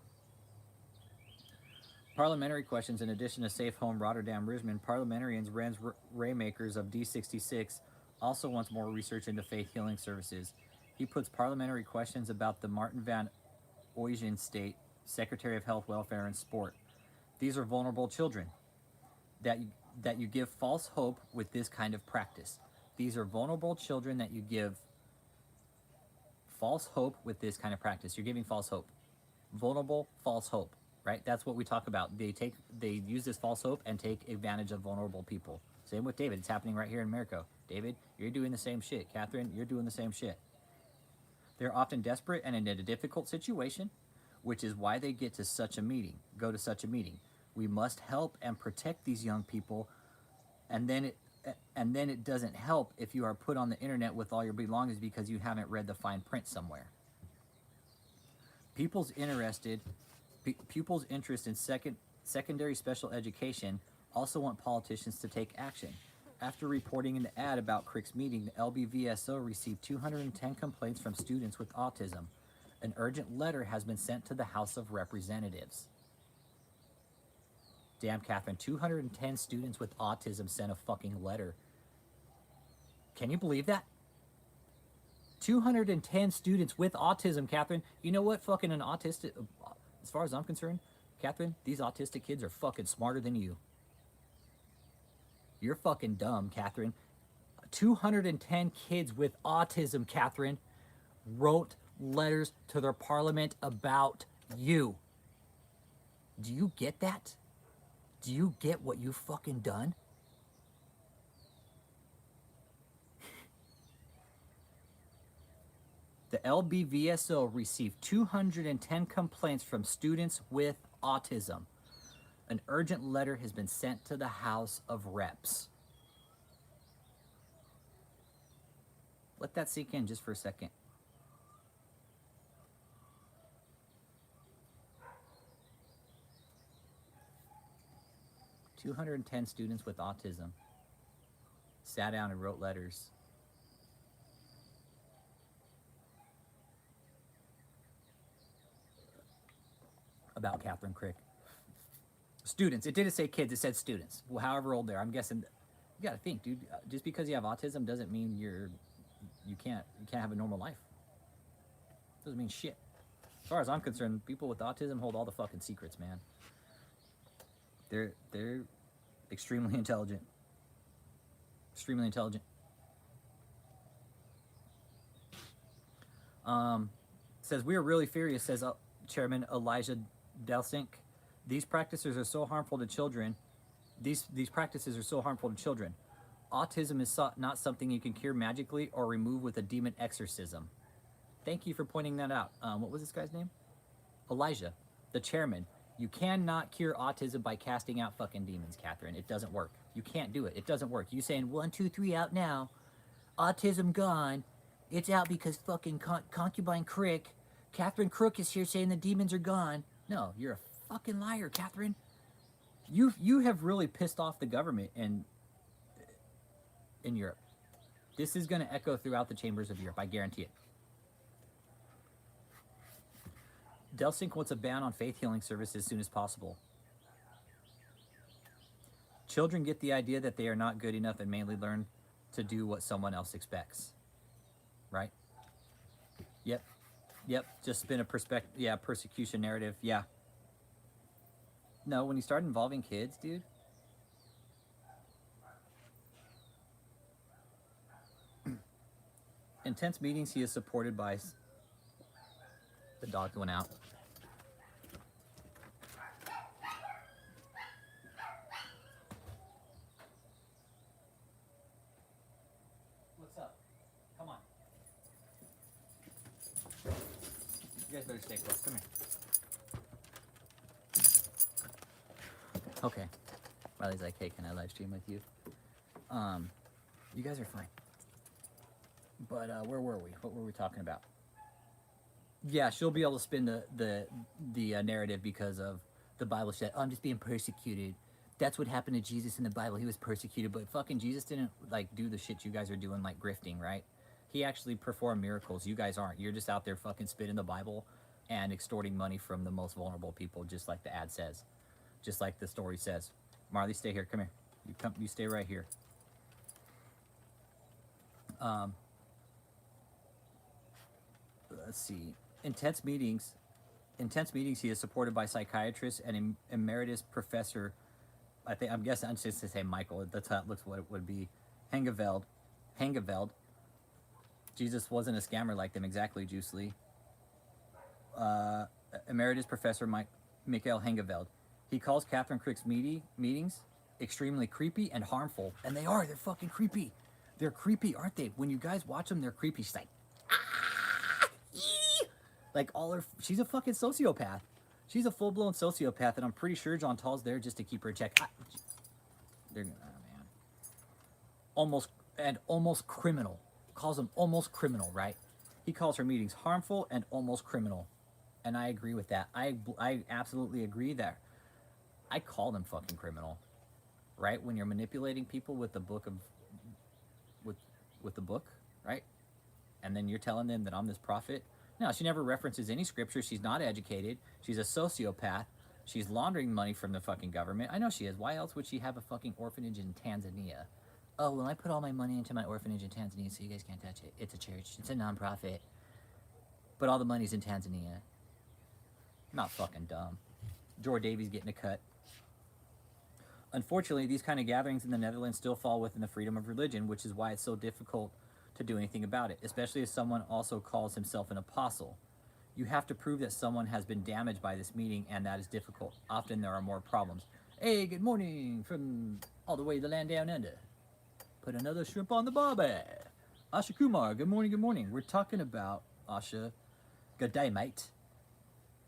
Parliamentary questions. In addition to Safe Home Rotterdam Rijmen, parliamentarians Rens Raymakers of D66 also wants more research into faith healing services. He puts parliamentary questions about the Martin van Ooyen State, Secretary of Health, Welfare, and Sport. These are vulnerable children that you give false hope with this kind of practice. these are vulnerable children that you give false hope with this kind of practice. You're giving false hope. Vulnerable, false hope, right? That's what we talk about. They use this false hope and take advantage of vulnerable people. Same with David. It's happening right here in America. David, you're doing the same shit. Kathryn, you're doing the same shit. They're often desperate and in a difficult situation, which is why they get to such a meeting, go to such a meeting. We must help and protect these young people, and then it doesn't help if you are put on the internet with all your belongings because you haven't read the fine print somewhere. Pupils' interest in secondary special education also want politicians to take action. After reporting an ad about Crick's meeting, the LBVSO received 210 complaints from students with autism. An urgent letter has been sent to the House of Representatives. Damn, Kathryn, 210 students with autism sent a fucking letter. Can you believe that? 210 students with autism, Kathryn. You know what fucking an autistic, as far as I'm concerned, Kathryn, these autistic kids are fucking smarter than you. You're fucking dumb, Kathryn. 210 kids with autism, Kathryn, wrote letters to their parliament about you. Do you get that? Do you get what you've fucking done? The LBVSO received 210 complaints from students with autism. An urgent letter has been sent to the House of Reps. Let that sink in just for a second. "210 students with autism sat down and wrote letters about Kathryn Crick." Students. It didn't say kids. It said students. Well, however old they are. I'm guessing. You got to think, dude. Just because you have autism doesn't mean you can't have a normal life. Doesn't mean shit. As far as I'm concerned, people with autism hold all the fucking secrets, man. They're extremely intelligent. Extremely intelligent. Says, "We are really furious," says Chairman Elijah Delsink. These practices are so harmful to children. These practices are so harmful to children. Autism is not something you can cure magically or remove with a demon exorcism. Thank you for pointing that out. What was this guy's name? Elijah, the chairman. You cannot cure autism by casting out fucking demons, Kathryn. It doesn't work. You can't do it. It doesn't work. You saying 1, 2, 3 out now. Autism gone. It's out because fucking concubine Crick. Kathryn Crook is here saying the demons are gone. No, you're a fucking liar, Kathryn. You have really pissed off the government in Europe. This is going to echo throughout the chambers of Europe. I guarantee it. Delsink wants a ban on faith healing service as soon as possible. Children get the idea that they are not good enough and mainly learn to do what someone else expects. Right? Yep. Just spin a perspective. Yeah, persecution narrative. Yeah. No, when you start involving kids, dude. Intense meetings, he is supported by... The dog went out. What's up? Come on. You guys better stay close. Come here. Okay. Riley's like, "Hey, can I live stream with you?" You guys are fine. But where were we? What were we talking about? Yeah, she'll be able to spin the narrative because of the Bible said, "I'm just being persecuted." That's what happened to Jesus in the Bible. He was persecuted, but fucking Jesus didn't like do the shit you guys are doing, like grifting, right? He actually performed miracles. You guys aren't. You're just out there fucking spitting the Bible and extorting money from the most vulnerable people, just like the ad says, just like the story says. Marley, stay here. Come here. You stay right here. Let's see. Intense meetings, he is supported by psychiatrists and emeritus professor, I'm guessing I'm just to say Michael, that's how it looks what it would be, Hengeveld, Hangeveld. Jesus wasn't a scammer like them, exactly, Juice Lee. Emeritus Professor Michael Hangeveld. He calls Kathryn Crick's meetings extremely creepy and harmful. And they are. They're fucking creepy. They're creepy, aren't they? When you guys watch them, they're creepy. She's like, ah, ee! Like all her... She's a fucking sociopath. She's a full-blown sociopath, and I'm pretty sure John Tall's there just to keep her in check. They're... Oh, man. Almost criminal. Calls them almost criminal, right? He calls her meetings harmful and almost criminal. And I agree with that. I absolutely agree there. I call them fucking criminal, right? When you're manipulating people with the book of, with the book, right? And then you're telling them that I'm this prophet. No, she never references any scripture. She's not educated. She's a sociopath. She's laundering money from the fucking government. I know she is. Why else would she have a fucking orphanage in Tanzania? Oh, well, I put all my money into my orphanage in Tanzania, so you guys can't touch it. It's a church. It's a non-profit. But all the money's in Tanzania. Not fucking dumb. George Davies getting a cut. Unfortunately, these kind of gatherings in the Netherlands still fall within the freedom of religion, which is why it's so difficult to do anything about it, especially if someone also calls himself an apostle. You have to prove that someone has been damaged by this meeting, and that is difficult. Often there are more problems. Hey, good morning from all the way to the land down under. Put another shrimp on the barbie. Asha Kumar, good morning, good morning. We're talking about, Asha, good day, mate.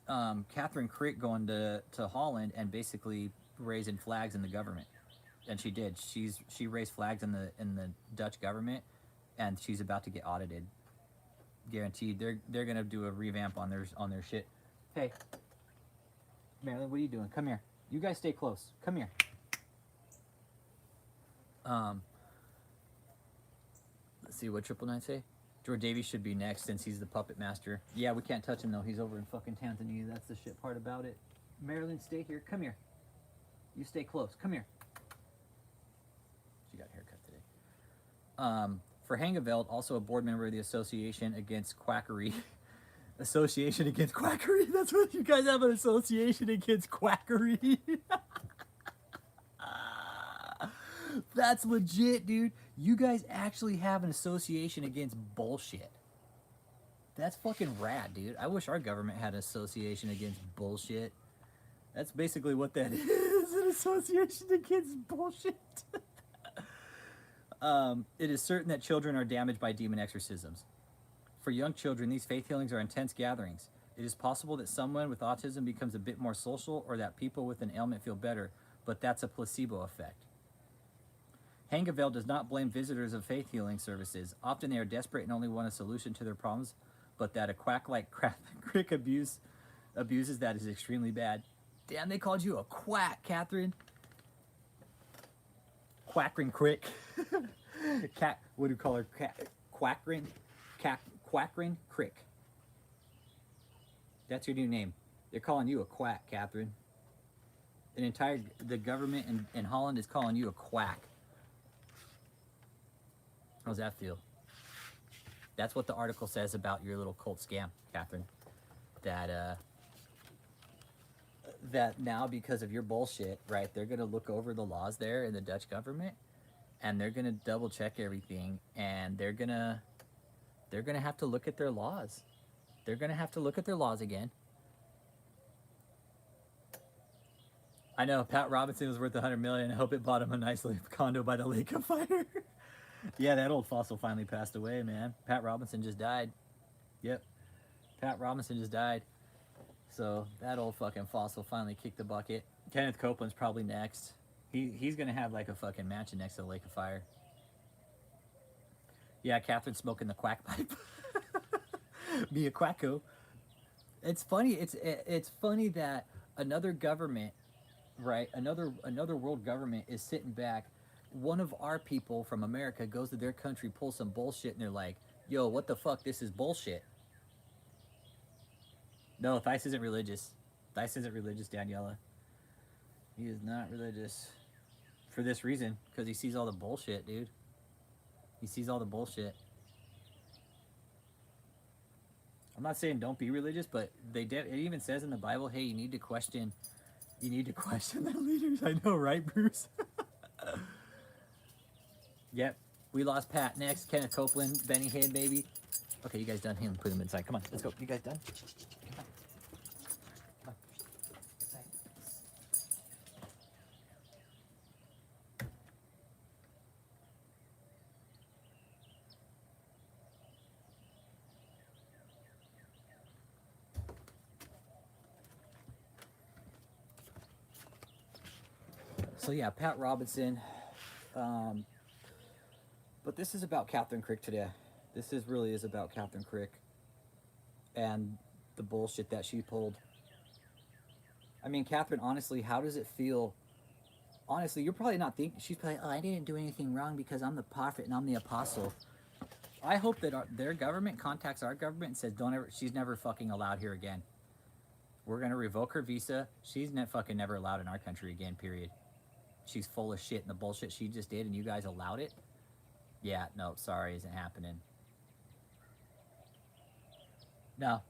Kathryn Crick going to Holland and basically raising flags in the government. And she did. She raised flags in the Dutch government, and she's about to get audited. Guaranteed. They're gonna do a revamp on their shit. Hey, Marilyn, what are you doing? Come here. You guys stay close. Come here. Let's see what 999 say. George Davies should be next since he's the puppet master. Yeah, we can't touch him though. He's over in fucking Tanzania. That's the shit part about it. Marilyn, stay here. Come here. You stay close. Come here. She got a haircut today. For Hangeveld, also a board member of the Association Against Quackery. Association Against Quackery? That's what you guys have, an association against quackery? That's legit, dude. You guys actually have an association against bullshit. That's fucking rad, dude. I wish our government had an association against bullshit. That's basically what that is, an association against bullshit. It is certain that children are damaged by demon exorcisms. For young children, these faith healings are intense gatherings. It is possible that someone with autism becomes a bit more social, or that people with an ailment feel better, but that's a placebo effect. Hangeveld does not blame visitors of faith healing services. Often they are desperate and only want a solution to their problems, but that a quack like Crick abuses that is extremely bad. Damn, they called you a quack, Kathryn. Quackrin Crick. What do you call her? Quackrin? Quackrin Crick. That's your new name. They're calling you a quack, Kathryn. The government in Holland is calling you a quack. How's that feel? That's what the article says about your little cult scam, Kathryn. That now, because of your bullshit, right, they're going to look over the laws there in the Dutch government, and they're going to double check everything, and they're going to have to look at their laws. They're going to have to look at their laws again. I know, Pat Robinson was worth $100 million. I hope it bought him a nice condo by the lake of fire. Yeah, that old fossil finally passed away, man. Pat Robinson just died. Yep. Pat Robinson just died. So that old fucking fossil finally kicked the bucket. Kenneth Copeland's probably next. He's gonna have like a fucking mansion next to the lake of fire. Yeah, Kathryn's smoking the quack pipe. Be a quacko. It's funny. It's funny that another government, right? Another world government is sitting back. One of our people from America goes to their country, pulls some bullshit, and they're like, yo, what the fuck? This is bullshit. No, Theis isn't religious. Theis isn't religious, Daniela. He is not religious. For this reason, because he sees all the bullshit, dude. He sees all the bullshit. I'm not saying don't be religious, but it even says in the Bible, hey, you need to question the leaders. I know, right, Bruce? Yep. We lost Pat. Next, Kenneth Copeland, Benny Hinn, baby. Okay, you guys done? Him, put him inside. Come on, let's go. You guys done? Come on. Come on. Inside. So yeah, Pat Robinson. But this is about Kathryn Crick today. This really is about Kathryn Crick and the bullshit that she pulled. I mean, Kathryn, honestly, how does it feel? Honestly, you're probably not thinking, she's probably, oh, I didn't do anything wrong because I'm the prophet and I'm the apostle. I hope that their government contacts our government and says, she's never fucking allowed here again. We're going to revoke her visa. She's fucking never allowed in our country again, period. She's full of shit and the bullshit she just did and you guys allowed it. Yeah, no, sorry, isn't happening. No.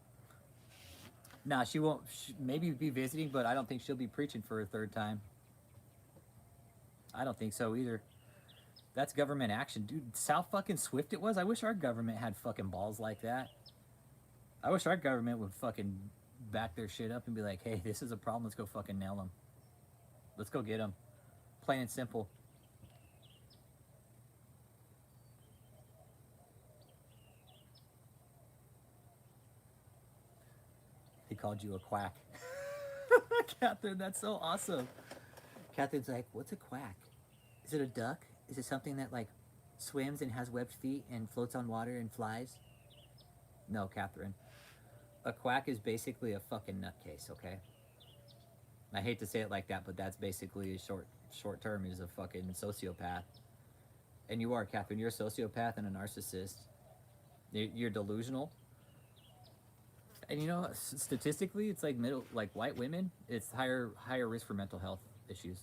No, she won't. Maybe be visiting, but I don't think she'll be preaching for a third time. I don't think so either. That's government action. Dude, how fucking swift it was. I wish our government had fucking balls like that. I wish our government would fucking back their shit up and be like, hey, this is a problem. Let's go fucking nail them. Let's go get them. Plain and simple. He called you a quack. Kathryn, that's so awesome. Kathryn's like, what's a quack? Is it a duck? Is it something that like swims and has webbed feet and floats on water and flies? No, Kathryn. A quack is basically a fucking nutcase, okay? I hate to say it like that, but that's basically a short term is a fucking sociopath. And you are, Kathryn. You're a sociopath and a narcissist. You're delusional. And you know, statistically, it's like white women, it's higher risk for mental health issues.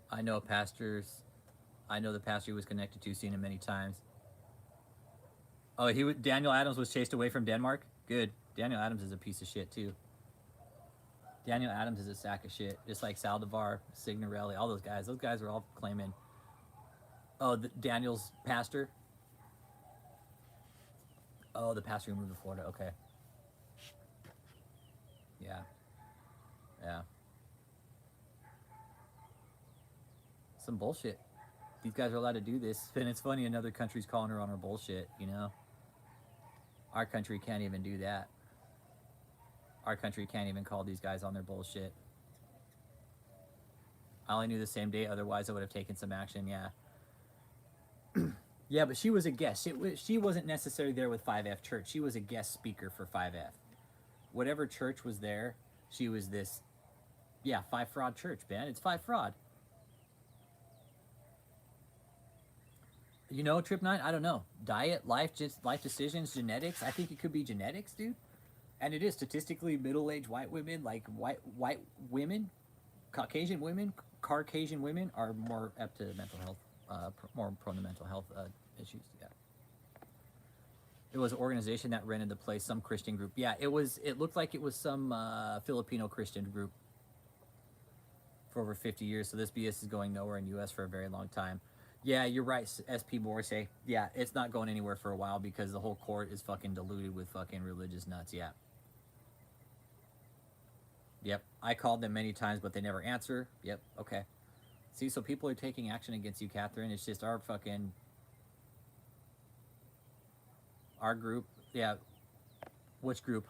I know the pastor he was connected to, seen him many times. Oh, Daniel Adams was chased away from Denmark? Good. Daniel Adams is a piece of shit too. Daniel Adams is a sack of shit. Just like Saldivar, Signorelli, all those guys. Those guys were all claiming. Oh, Daniel's pastor? Oh, the pastor who moved to Florida. Okay. Yeah. Yeah. Some bullshit. These guys are allowed to do this. And it's funny, another country's calling her on her bullshit, you know? Our country can't even do that. Our country can't even call these guys on their bullshit. I only knew the same day, otherwise I would have taken some action, yeah. Yeah, but she was a guest. She wasn't necessarily there with 5F Church. She was a guest speaker for 5F. Whatever church was there, she was this, yeah, 5 Fraud church, man. It's 5 Fraud. You know, Trip 9, I don't know. Diet, life decisions, genetics. I think it could be genetics, dude. And it is statistically middle-aged white women, like white women, Caucasian women are more apt to mental health. More prone to mental health issues. Yeah. It was an organization that rented the place, some Christian group. Yeah, it looked like it was some Filipino Christian group for over 50 years. So this BS is going nowhere in U.S. for a very long time. Yeah, you're right, SP Morrissey. Yeah, it's not going anywhere for a while because the whole court is fucking diluted with fucking religious nuts. Yeah. Yep. I called them many times, but they never answer. Yep. Okay. See, so people are taking action against you, Kathryn. It's just our group. Yeah. Which group?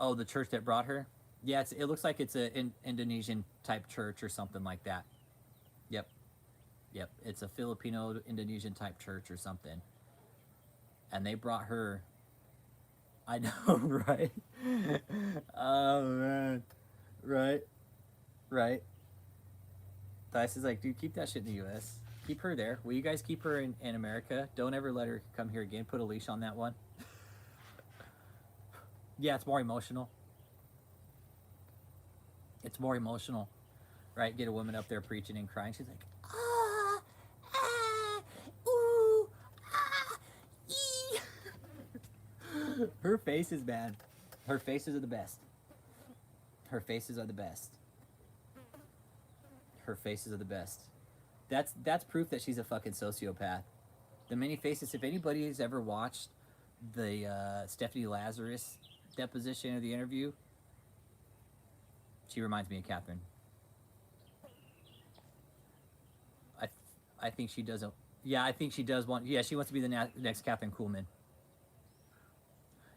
Oh, the church that brought her? Yeah, it looks like it's an Indonesian type church or something like that. Yep. Yep. It's a Filipino Indonesian type church or something. And they brought her. I know, right? Oh, man. Right. Dice is like, dude, keep that shit in the U.S. Keep her there. Will you guys keep her in America? Don't ever let her come here again. Put a leash on that one. Yeah, it's more emotional. It's more emotional, right? Get a woman up there preaching and crying. She's like, ooh, ee. Her faces, man. Her faces are the best. Her faces are the best. Her faces are the best. That's proof that she's a fucking sociopath. The many faces. If anybody has ever watched the Stephanie Lazarus deposition of the interview, she reminds me of Kathryn. I think she doesn't. Yeah, I think she does want. Yeah, she wants to be the next Kathryn Kuhlman.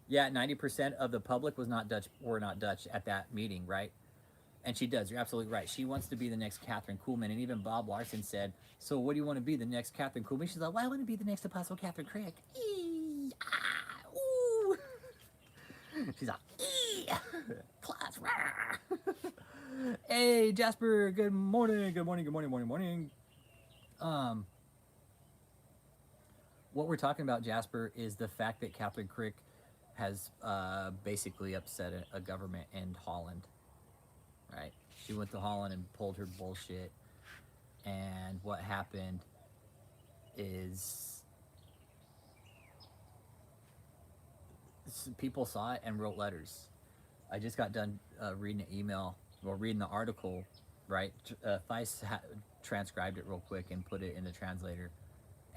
Yeah, 90% of the public was not Dutch. Were not Dutch at that meeting, right? And she does. You're absolutely right. She wants to be the next Kathryn Kuhlman. And even Bob Larson said, "So what do you want to be, the next Kathryn Kuhlman?" She's like, "Well, I want to be the next Apostle Kathryn Crick." Ooh. She's like, class. Hey, Jasper. Good morning. Good morning. Good morning. Morning. Morning. What we're talking about, Jasper, is the fact that Kathryn Crick has basically upset a government in Holland. Right? She went to Holland and pulled her bullshit. And what happened is people saw it and wrote letters. I just got done reading an email, or reading the article, right? Thijs transcribed it real quick and put it in the translator.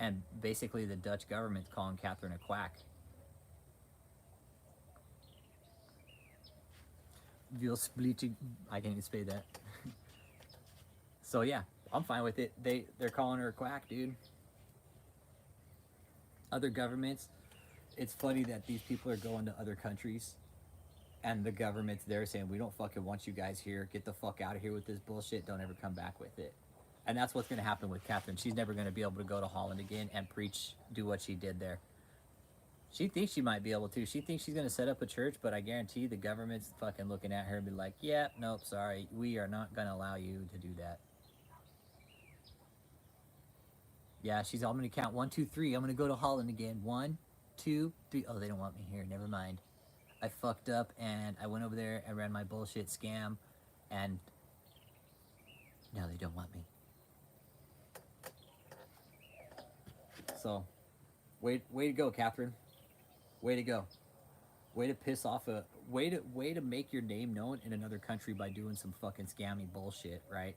And basically the Dutch government's calling Kathryn a quack. I can't even say that. So yeah, I'm fine with it. They're calling her a quack, dude. Other governments, it's funny that these people are going to other countries and the government's there saying, "We don't fucking want you guys here. Get the fuck out of here with this bullshit. Don't ever come back with it." And that's what's going to happen with Kathryn. She's never going to be able to go to Holland again and preach, do what she did there. She thinks she might be able to. She thinks she's going to set up a church, but I guarantee the government's fucking looking at her and be like, "Yeah, nope, sorry. We are not going to allow you to do that." Yeah, she's all, "I'm going to count 1, 2, 3. I'm going to go to Holland again. 1, 2, 3. Oh, they don't want me here. Never mind. I fucked up and I went over there and ran my bullshit scam and now they don't want me." So, way to go, Kathryn. Way to go. Way to piss off way to make your name known in another country by doing some fucking scammy bullshit, right?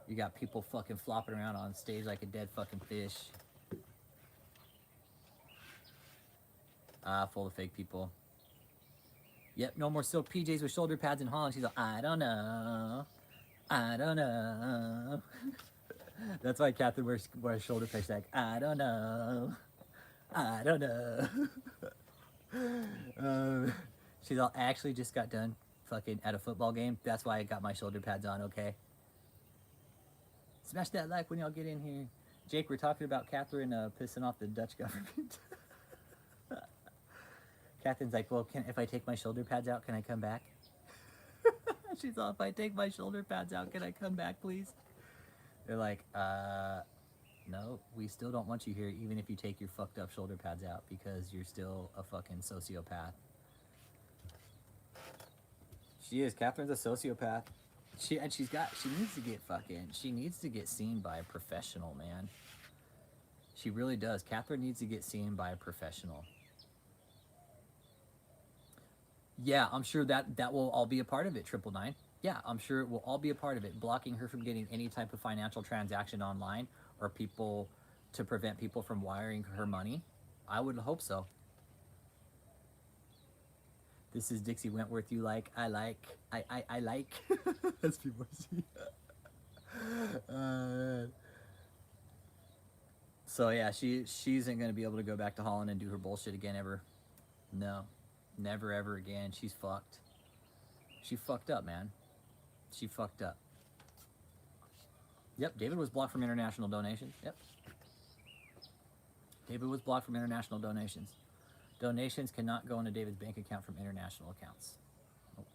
You got people fucking flopping around on stage like a dead fucking fish. Full of fake people. Yep, no more silk PJs with shoulder pads in Holland. She's like, "I don't know. I don't know." That's why Kathryn wears shoulder pads. Like, "I don't know. I don't know." She's all, "I actually just got done fucking at a football game. That's why I got my shoulder pads on, okay? Smash that like when y'all get in here." Jake, we're talking about Kathryn pissing off the Dutch government. Kathryn's like, "Well, if I take my shoulder pads out, can I come back?" She's all, "If I take my shoulder pads out, can I come back, please?" They're like, "No, we still don't want you here, even if you take your fucked up shoulder pads out, because you're still a fucking sociopath." She is. Kathryn's a sociopath. She needs to get seen by a professional, man. She really does. Kathryn needs to get seen by a professional. Yeah, I'm sure that will all be a part of it, 999. Yeah, I'm sure it will all be a part of it. Blocking her from getting any type of financial transaction online or people to prevent people from wiring her money. I would hope so. This is Dixie Wentworth. You like, I like, I like. As people see. So yeah, she isn't going to be able to go back to Holland and do her bullshit again ever. No. Never ever again. She's fucked. She fucked up, man. She fucked up. Yep, David was blocked from international donations. Yep. David was blocked from international donations. Donations cannot go into David's bank account from international accounts. Nope.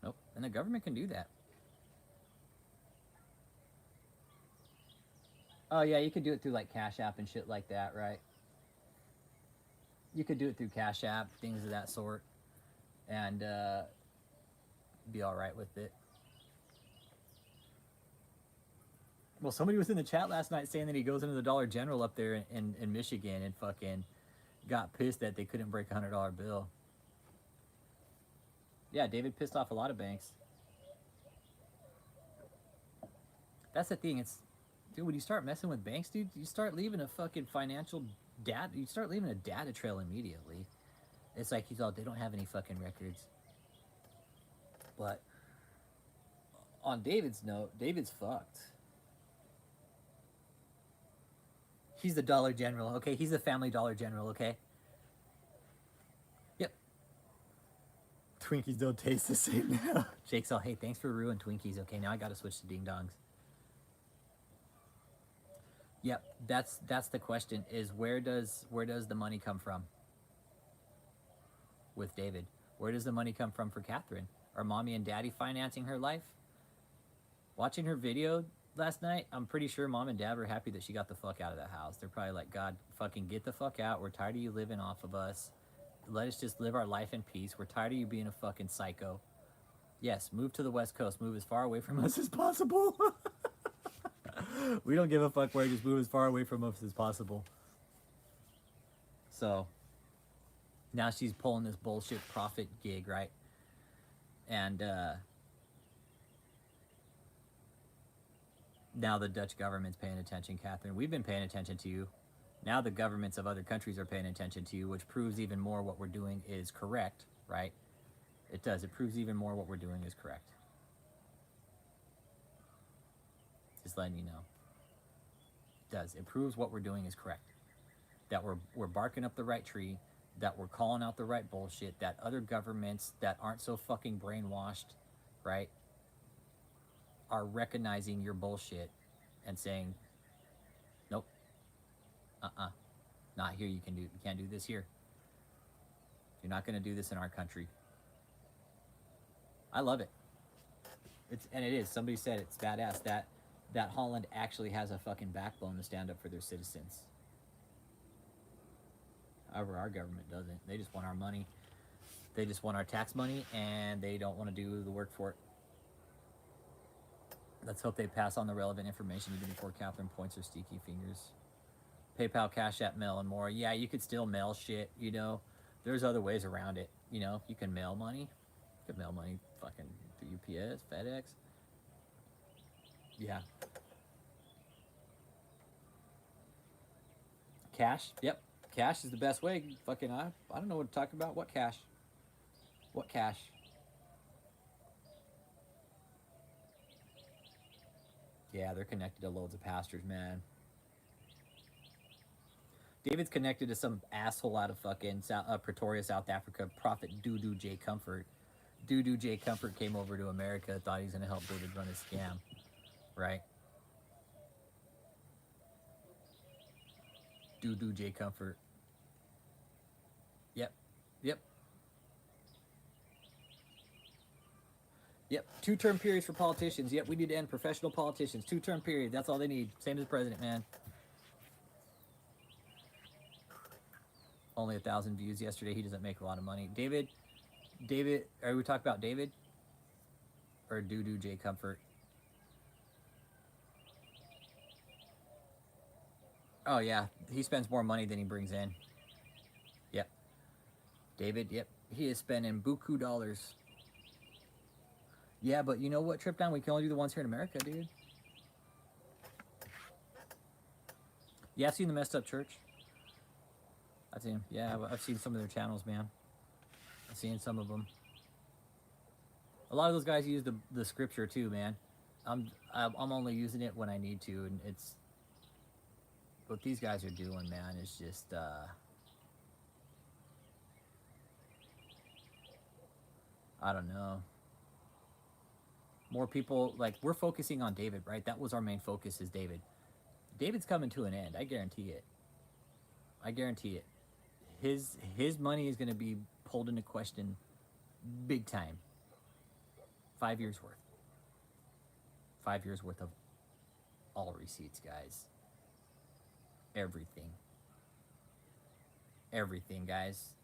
Nope. And the government can do that. Oh yeah, you could do it through like Cash App and shit like that, right? You could do it through Cash App, things of that sort, and be all right with it. Well, somebody was in the chat last night saying that he goes into the Dollar General up there in Michigan and fucking got pissed that they couldn't break a $100 bill. Yeah, David pissed off a lot of banks. That's the thing. It's, dude, when you start messing with banks, dude, you start leaving a fucking financial data. You start leaving a data trail immediately. It's like he's all, they don't have any fucking records. But on David's note, David's fucked. He's the Dollar General, okay? He's the family Dollar General, okay? Yep. Twinkies don't taste the same now. Jake's all, hey, thanks for ruining Twinkies. Okay, now I gotta switch to Ding Dongs. Yep, that's the question, is where does the money come from with David? Where does the money come from for Kathryn? Are mommy and daddy financing her life? Watching her video last night, I'm pretty sure mom and dad were happy that she got the fuck out of the house. They're probably like, God, fucking get the fuck out. We're tired of you living off of us. Let us just live our life in peace. We're tired of you being a fucking psycho. Yes, move to the West Coast. Move as far away from us as possible. We don't give a fuck where. Just move as far away from us as possible. So now she's pulling this bullshit profit gig, right? And now the Dutch government's paying attention, Kathryn. We've been paying attention to you. Now the governments of other countries are paying attention to you, which proves even more what we're doing is correct, right? It does. It proves even more what we're doing is correct. Just letting you know. It does. It proves what we're doing is correct. That we're barking up the right tree, that we're calling out the right bullshit, that other governments that aren't so fucking brainwashed, right, are recognizing your bullshit and saying, nope, not here. You can't do this here. You're not going to do this in our country. I love it. And it is. Somebody said it's badass that Holland actually has a fucking backbone to stand up for their citizens. However, our government doesn't. They just want our money. They just want our tax money, and they don't want to do the work for it. Let's hope they pass on the relevant information even before Kathryn points her sneaky fingers. PayPal, Cash App, mail, and more. Yeah, you could still mail shit, you know. There's other ways around it, you know. You can mail money. You can mail money fucking through UPS, FedEx. Yeah. Cash, yep. Cash is the best way. Fucking, I don't know what to talk about. What cash? What cash? Yeah, they're connected to loads of pastors, man. David's connected to some asshole out of fucking Pretoria, South Africa, Prophet Dudu J. Comfort. Dudu J. Comfort came over to America, thought he was going to help David run his scam, right? Dudu J. Comfort. Yep. Yep. Yep. 2-term periods for politicians. Yep, we need to end professional politicians. 2-term period. That's all they need. Same as the president, man. Only 1,000 views yesterday. He doesn't make a lot of money. David, are we talking about David? Or Dudu J. Comfort? Oh, yeah. He spends more money than he brings in. Yep. David, yep. He is spending buku dollars. Yeah, but you know what, Trip Down? We can only do the ones here in America, dude. Yeah, I've seen the Messed Up Church. I've seen, yeah, I've seen some of their channels, man. I've seen some of them. A lot of those guys use the scripture too, man. I'm only using it when I need to, and it's what these guys are doing, man, is just I don't know. More people, like, we're focusing on David, right? That was our main focus, is David. David's coming to an end. I guarantee it. I guarantee it. His money is going to be pulled into question big time. 5 years worth. 5 years worth of all receipts, guys. Everything. Everything, guys.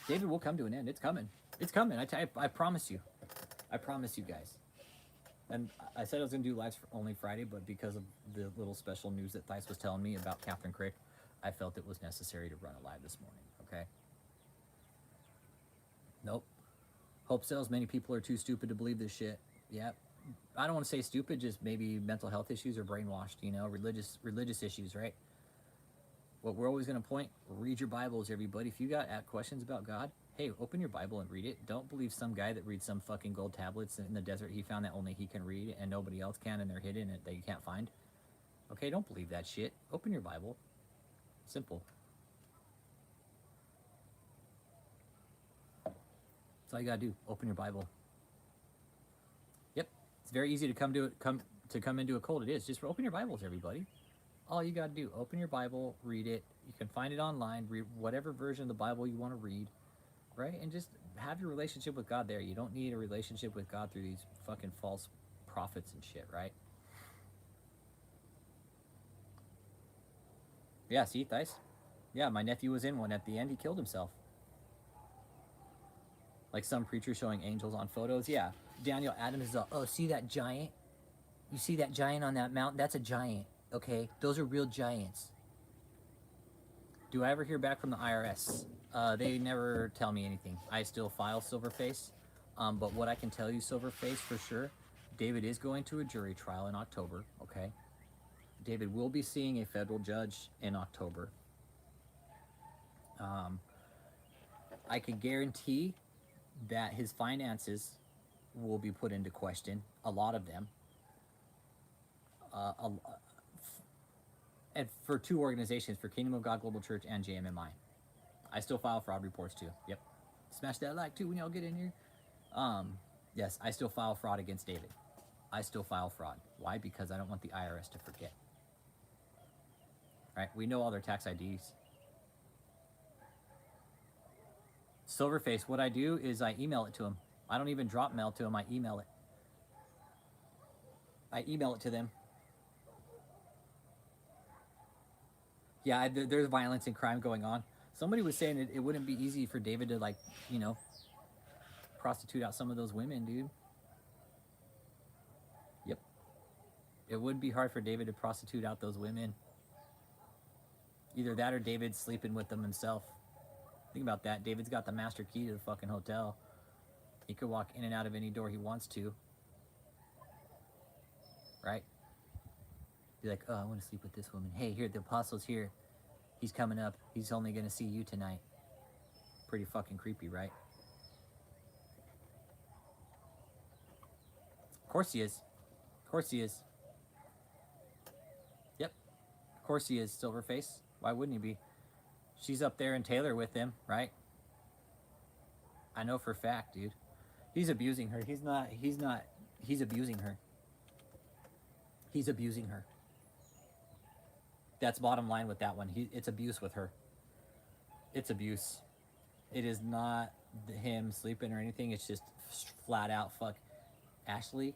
David will come to an end. It's coming. It's coming. I promise you. I promise you guys. And I said I was going to do lives for only Friday, but because of the little special news that Theis was telling me about Kathryn Crick, I felt it was necessary to run a live this morning, okay? Nope. Hope sells. Many people are too stupid to believe this shit. Yep. I don't want to say stupid, just maybe mental health issues or brainwashed, you know, religious issues, right? What we're always going to point, read your Bibles, everybody. If you got questions about God, hey, open your Bible and read it. Don't believe some guy that reads some fucking gold tablets in the desert he found that only he can read and nobody else can, and they're hidden and that you can't find. Okay, don't believe that shit. Open your Bible. Simple. That's all you gotta do. Open your Bible. Yep, it's very easy to come into a cult. It is. Just open your Bibles, everybody. All you gotta do, open your Bible, read it. You can find it online. Read whatever version of the Bible you want to read, right? And just have your relationship with God there. You don't need a relationship with God through these fucking false prophets and shit, right? Yeah, see, Thais? Yeah, my nephew was in one. At the end, he killed himself. Like some preacher showing angels on photos. Yeah, Daniel Adams is oh, see that giant? You see that giant on that mountain? That's a giant, okay? Those are real giants. Do I ever hear back from the IRS? They never tell me anything. I still file Silverface. But what I can tell you, Silverface, for sure, David is going to a jury trial in October, okay? David will be seeing a federal judge in October. I can guarantee that his finances will be put into question, a lot of them. And for two organizations, for Kingdom of God Global Church and JMMI. I still file fraud reports too. Yep. Smash that like too when y'all get in here. Yes, I still file fraud against David. I still file fraud. Why? Because I don't want the IRS to forget. Right? We know all their tax IDs. Silverface, what I do is I email it to them. I don't even drop mail to them. I email it. I email it to them. Yeah, there's violence and crime going on. Somebody was saying it wouldn't be easy for David to, like, you know, prostitute out some of those women, dude. Yep. It would be hard for David to prostitute out those women. Either that or David's sleeping with them himself. Think about that. David's got the master key to the fucking hotel. He could walk in and out of any door he wants to. Right? Be like, oh, I want to sleep with this woman. Hey, here, the apostle's here. He's coming up. He's only going to see you tonight. Pretty fucking creepy, right? Of course he is. Of course he is. Yep. Of course he is, Silverface. Why wouldn't he be? She's up there in Taylor with him, right? I know for a fact, dude. He's abusing her. He's abusing her. He's abusing her. That's bottom line with that one. It's abuse with her. It's abuse. It is not him sleeping or anything. It's just flat out fuck. Ashley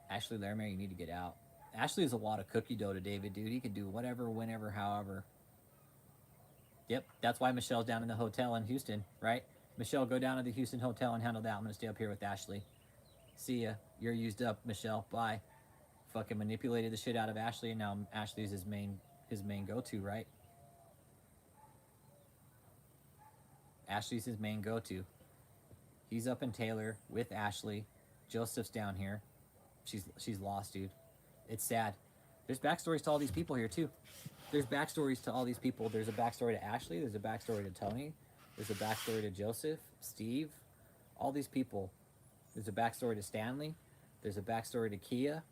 Larimer, you need to get out. Ashley is a wad of cookie dough to David, dude. He can do whatever, whenever, however. Yep, that's why Michelle's down in the hotel in Houston, right? Michelle, go down to the Houston hotel and handle that. I'm going to stay up here with Ashley. See ya. You're used up, Michelle. Bye. Fucking manipulated the shit out of Ashley, and now Ashley's his main go-to, right? Ashley's his main go-to. He's up in Taylor with Ashley. Joseph's down here. She's lost, dude. It's sad. There's backstories to all these people here, too. There's backstories to all these people. There's a backstory to Ashley. There's a backstory to Tony. There's a backstory to Joseph, Steve, all these people. There's a backstory to Stanley. There's a backstory to Kia.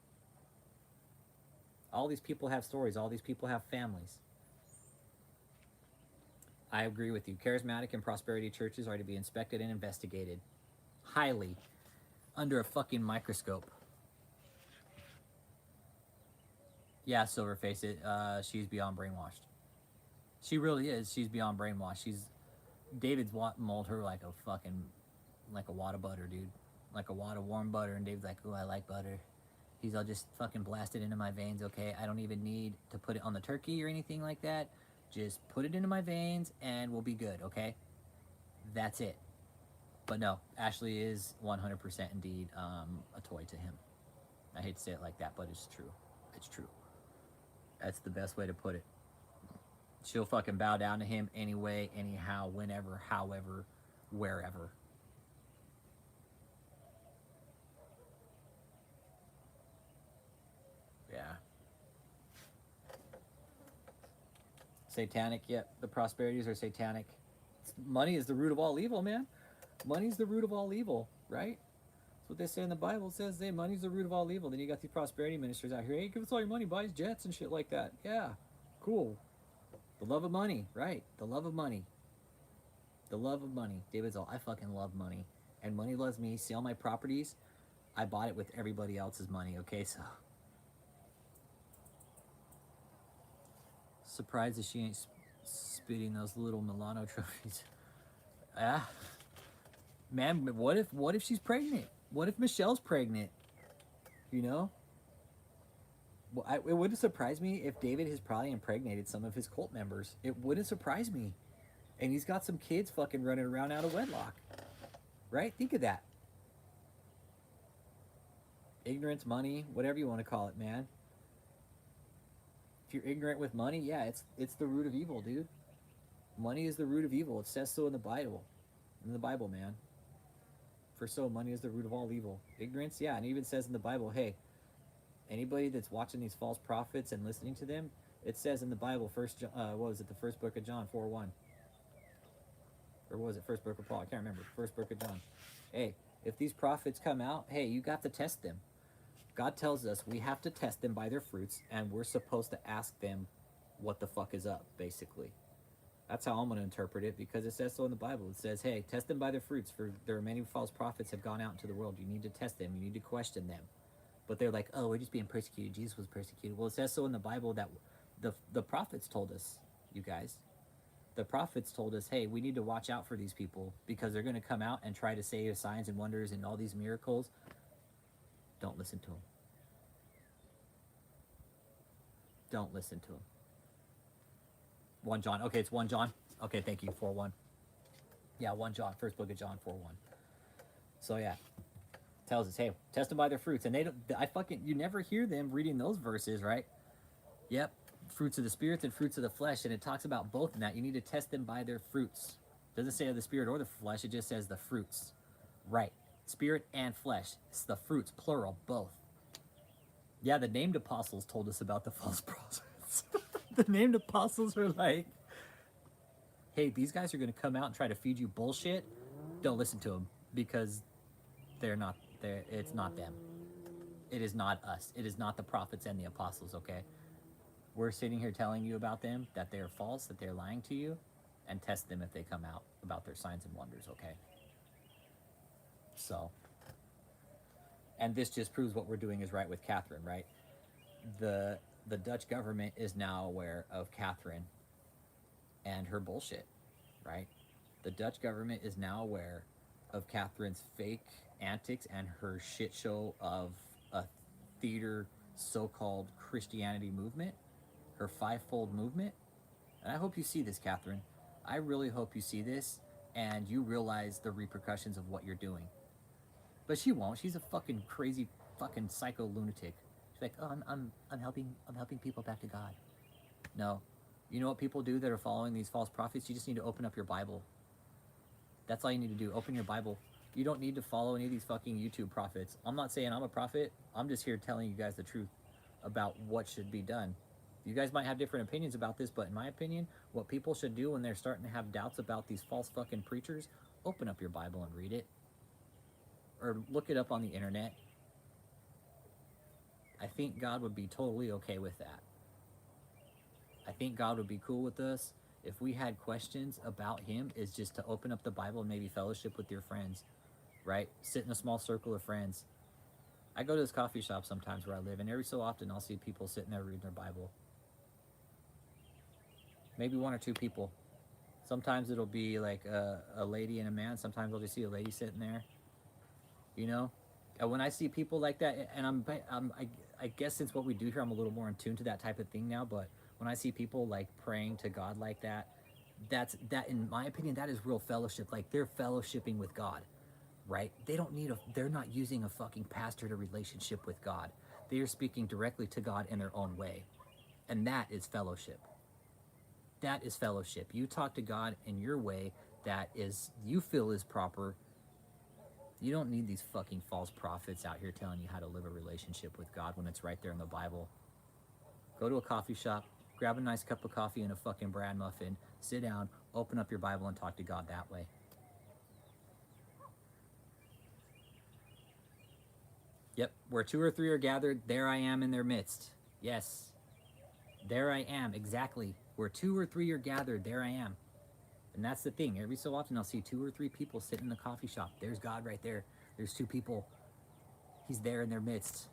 All these people have stories. All these people have families. I agree with you. Charismatic and prosperity churches are to be inspected and investigated. Highly. Under a fucking microscope. Yeah, Silverface, she's beyond brainwashed. She really is. She's beyond brainwashed. David's mold her like a wad of butter, dude. Like a wad of warm butter. And David's like, ooh, I like butter. I'll just fucking blast it into my veins, okay? I don't even need to put it on the turkey or anything like that. Just put it into my veins and we'll be good, okay? That's it. But no, Ashley is 100% indeed a toy to him. I hate to say it like that, but it's true. It's true. That's the best way to put it. She'll fucking bow down to him anyway, anyhow, whenever, however, wherever. Satanic, yep. The prosperities are satanic. Money is the root of all evil, man. Money's the root of all evil, right? That's what they say in the Bible. It says, hey, money's the root of all evil. Then you got these prosperity ministers out here. Hey, give us all your money, buy us jets and shit like that. Yeah, cool. The love of money, right? The love of money. The love of money. David's all, I fucking love money. And money loves me. See all my properties? I bought it with everybody else's money, okay? So, surprised that she ain't spitting those little Milano trophies. Ah, man, what if she's pregnant? What if Michelle's pregnant? You know? Well, it wouldn't surprise me if David has probably impregnated some of his cult members. It wouldn't surprise me. And he's got some kids fucking running around out of wedlock. Right? Think of that. Ignorance, money, whatever you want to call it, man. If you're ignorant with money, yeah, it's the root of evil, dude. Money is the root of evil. It says so in the Bible. In the Bible, man. For so, money is the root of all evil. Ignorance, yeah, and it even says in the Bible, hey, anybody that's watching these false prophets and listening to them, it says in the Bible, the first book of John, 4:1. Or was it first book of Paul? I can't remember. First book of John. Hey, if these prophets come out, hey, you got to test them. God tells us we have to test them by their fruits, and we're supposed to ask them what the fuck is up, basically. That's how I'm going to interpret it, because it says so in the Bible. It says, hey, test them by their fruits, for there are many false prophets have gone out into the world. You need to test them. You need to question them. But they're like, oh, we're just being persecuted. Jesus was persecuted. Well, it says so in the Bible that the prophets told us, you guys. The prophets told us, hey, we need to watch out for these people, because they're going to come out and try to say signs and wonders and all these miracles. Don't listen to them. Don't listen to them. 1 John. Okay, it's 1 John. Okay, thank you. 4:1. Yeah, 1 John. First book of John, 4:1. So yeah, tells us, hey, test them by their fruits. And you never hear them reading those verses, right? Yep, fruits of the Spirit and fruits of the flesh. And it talks about both in that. You need to test them by their fruits. It doesn't say of the Spirit or the flesh. It just says the fruits. Right. Spirit and flesh. It's the fruits, plural, both. Yeah, the named apostles told us about the false prophets. The named apostles were like, hey, these guys are going to come out and try to feed you bullshit. Don't listen to them, because they're not there. It's not them. It is not us. It is not the prophets and the apostles, okay? We're sitting here telling you about them, that they're false, that they're lying to you, and test them if they come out about their signs and wonders, okay? So, and this just proves what we're doing is right with Kathryn, right? The Dutch government is now aware of Kathryn and her bullshit, right? The Dutch government is now aware of Kathryn's fake antics and her shit show of a theater so-called Christianity movement, her fivefold movement. And I hope you see this, Kathryn. I really hope you see this and you realize the repercussions of what you're doing. But she won't. She's a fucking crazy fucking psycho lunatic. She's like, oh, I'm helping people back to God. No. You know what people do that are following these false prophets? You just need to open up your Bible. That's all you need to do. Open your Bible. You don't need to follow any of these fucking YouTube prophets. I'm not saying I'm a prophet. I'm just here telling you guys the truth about what should be done. You guys might have different opinions about this, but in my opinion, what people should do when they're starting to have doubts about these false fucking preachers, open up your Bible and read it. Or look it up on the internet. I think God would be totally okay with that. I think God would be cool with us if we had questions about him, is just to open up the Bible and maybe fellowship with your friends, right? Sit in a small circle of friends. I go to this coffee shop sometimes where I live, and every so often I'll see people sitting there reading their Bible. Maybe 1 or 2 people. Sometimes it'll be like a lady and a man. Sometimes I'll just see a lady sitting there, you know? And when I see people like that, and I guess since what we do here, I'm a little more in tune to that type of thing now, but when I see people like praying to God like that, that in my opinion, that is real fellowship. Like they're fellowshipping with God, right? They're not using a fucking pastor to relationship with God. They are speaking directly to God in their own way. And that is fellowship. That is fellowship. You talk to God in your way that you feel is proper. You don't need these fucking false prophets out here telling you how to live a relationship with God when it's right there in the Bible. Go to a coffee shop, grab a nice cup of coffee and a fucking bran muffin, sit down, open up your Bible and talk to God that way. Yep, where 2 or 3 are gathered, there I am in their midst. Yes, there I am, exactly. Where 2 or 3 are gathered, there I am. And that's the thing. Every so often I'll see 2 or 3 people sitting in the coffee shop. There's God right there. There's 2 people. He's there in their midst.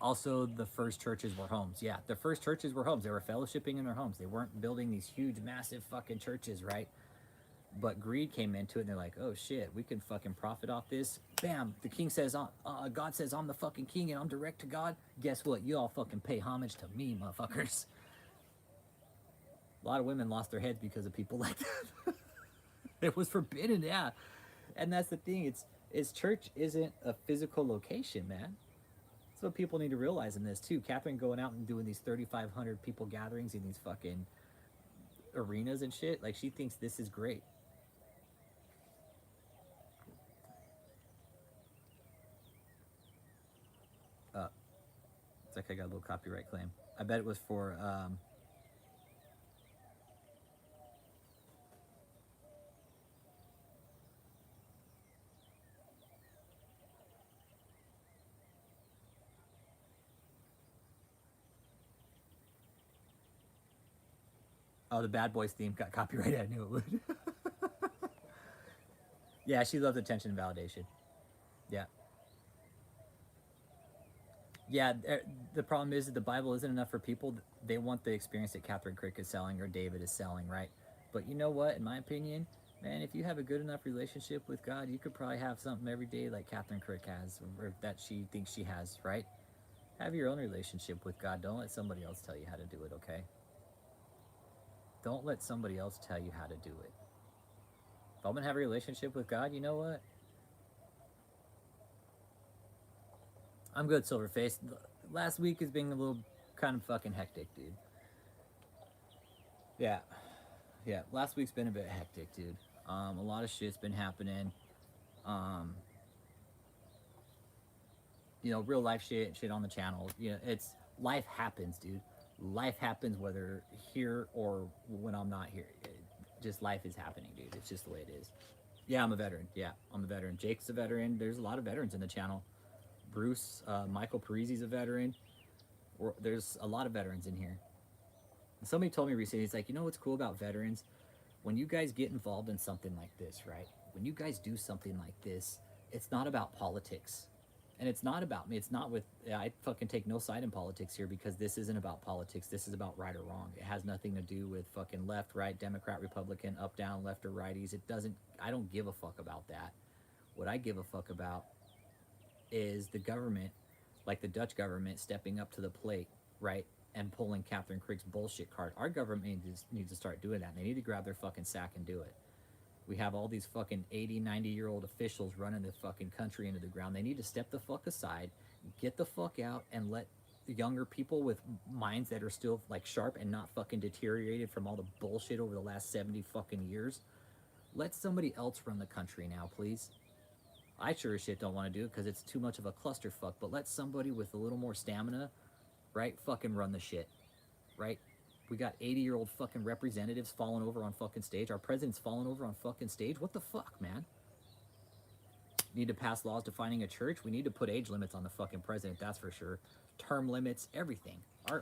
Also, the first churches were homes. Yeah, the first churches were homes. They were fellowshipping in their homes. They weren't building these huge, massive fucking churches, right? But greed came into it, and they're like, oh shit, we can fucking profit off this. Bam, the king says, God says I'm the fucking king and I'm direct to God. Guess what? You all fucking pay homage to me, motherfuckers. A lot of women lost their heads because of people like that. It was forbidden, yeah. And that's the thing. It's church isn't a physical location, man. That's what people need to realize in this too. Kathryn going out and doing these 3,500 people gatherings in these fucking arenas and shit. Like, she thinks this is great. It's like I got a little copyright claim. I bet it was for oh, the Bad Boys theme got copyrighted. I knew it would. Yeah, she loves attention and validation. Yeah. Yeah, the problem is that the Bible isn't enough for people. They want the experience that Kathryn Crick is selling or David is selling, right? But you know what? In my opinion, man, if you have a good enough relationship with God, you could probably have something every day like Kathryn Crick has, or that she thinks she has, right? Have your own relationship with God. Don't let somebody else tell you how to do it, okay? Don't let somebody else tell you how to do it. If I'm going to have a relationship with God, you know what? I'm good, Silverface. Last week has been a little kind of fucking hectic, dude. Yeah. Yeah, last week's been a bit hectic, dude. A lot of shit's been happening. You know, real life shit on the channel. You know, it's life happens, dude. Life happens whether here or when I'm not here. Just life is happening, dude. It's just the way it is. Yeah, I'm a veteran. Yeah, I'm a veteran. Jake's a veteran. There's a lot of veterans in the channel. Bruce, Michael Parisi's a veteran. There's a lot of veterans in here. Somebody told me recently, it's like, you know what's cool about veterans? When you guys get involved in something like this, right? When you guys do something like this, it's not about politics. And it's not about me. It's not with, I fucking take no side in politics here, because this isn't about politics. This is about right or wrong. It has nothing to do with fucking left, right, Democrat, Republican, up, down, left or righties. It doesn't, I don't give a fuck about that. What I give a fuck about is the government, like the Dutch government, stepping up to the plate, right, and pulling Kathryn Crick's bullshit card. Our government needs to start doing that. They need to grab their fucking sack and do it. We have all these fucking 80, 90-year-old officials running the fucking country into the ground. They need to step the fuck aside, get the fuck out, and let the younger people with minds that are still like sharp and not fucking deteriorated from all the bullshit over the last 70 fucking years. Let somebody else run the country now, please. I sure as shit don't want to do it because it's too much of a clusterfuck, but let somebody with a little more stamina, right, fucking run the shit, right? We got 80-year-old fucking representatives falling over on fucking stage. Our president's falling over on fucking stage. What the fuck, man? Need to pass laws defining a church. We need to put age limits on the fucking president, that's for sure. Term limits, everything.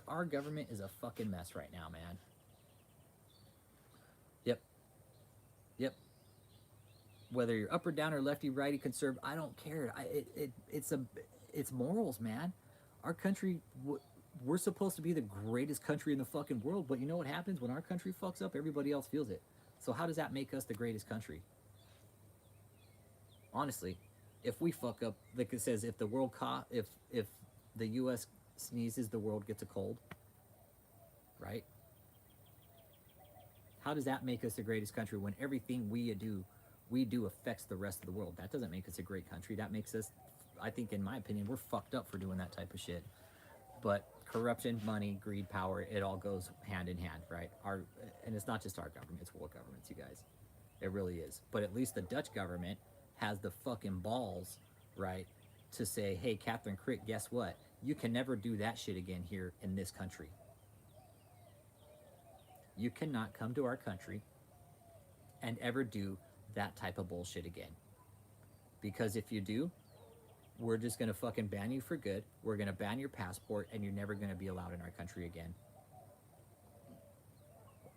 Our government is a fucking mess right now, man. Yep. Yep. Whether you're up or down or lefty, righty, conservative, I don't care. It's morals, man. Our country, we're supposed to be the greatest country in the fucking world, but you know what happens when our country fucks up? Everybody else feels it. So how does that make us the greatest country? Honestly, if we fuck up, like it says, if the world if the U.S. sneezes, the world gets a cold, right? How does that make us the greatest country when everything we do affects the rest of the world? That doesn't make us a great country. That makes us, I think, in my opinion, we're fucked up for doing that type of shit. But corruption, money, greed, power, it all goes hand in hand, right? And it's not just our government, it's world governments, you guys. It really is. But at least the Dutch government has the fucking balls, right, to say, hey, Kathryn, Crick, guess what? You can never do that shit again here in this country. You cannot come to our country and ever do that type of bullshit again. Because if you do, we're just gonna fucking ban you for good. We're gonna ban your passport and you're never gonna be allowed in our country again.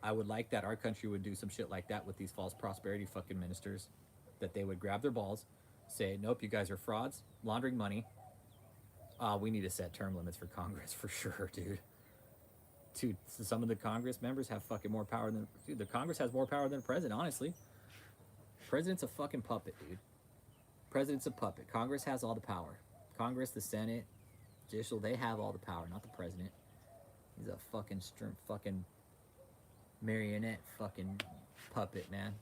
I would like that our country would do some shit like that with these false prosperity fucking ministers. That they would grab their balls, say, nope, you guys are frauds, laundering money. We need to set term limits for Congress for sure, dude. Dude, some of the Congress members have fucking more power than... Dude, the Congress has more power than the president, honestly. President's a fucking puppet, dude. President's a puppet. Congress has all the power. Congress, the Senate, judicial, they have all the power, not the president. He's a fucking fucking marionette fucking puppet, man.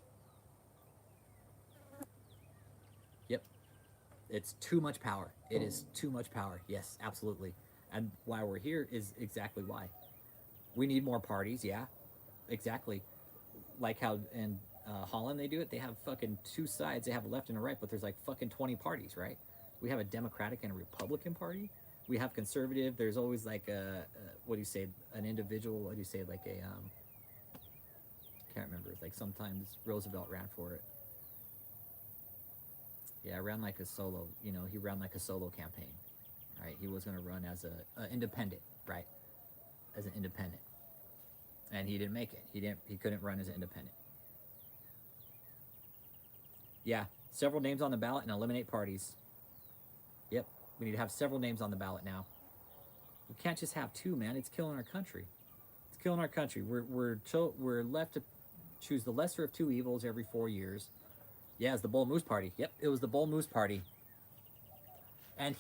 Yep. It's too much power. It is too much power. Yes, absolutely. And why we're here is exactly why. We need more parties, yeah. Exactly. Like how in Holland they do it. They have fucking two sides. They have a left and a right, but there's like fucking 20 parties, right? We have a Democratic and a Republican party. We have conservative. There's always like what do you say? An individual, what do you say? Like a, can't remember. Like sometimes Roosevelt ran for it. Yeah, ran like a solo, you know, he ran like a solo campaign, right? He was going to run as a independent, right? As an independent. And he didn't make it. He couldn't run as an independent. Yeah, several names on the ballot and eliminate parties. Yep, we need to have several names on the ballot now. We can't just have two, man. It's killing our country. It's killing our country. We're left to choose the lesser of two evils every 4 years. Yeah, it's the Bull Moose Party. Yep, it was the Bull Moose Party. And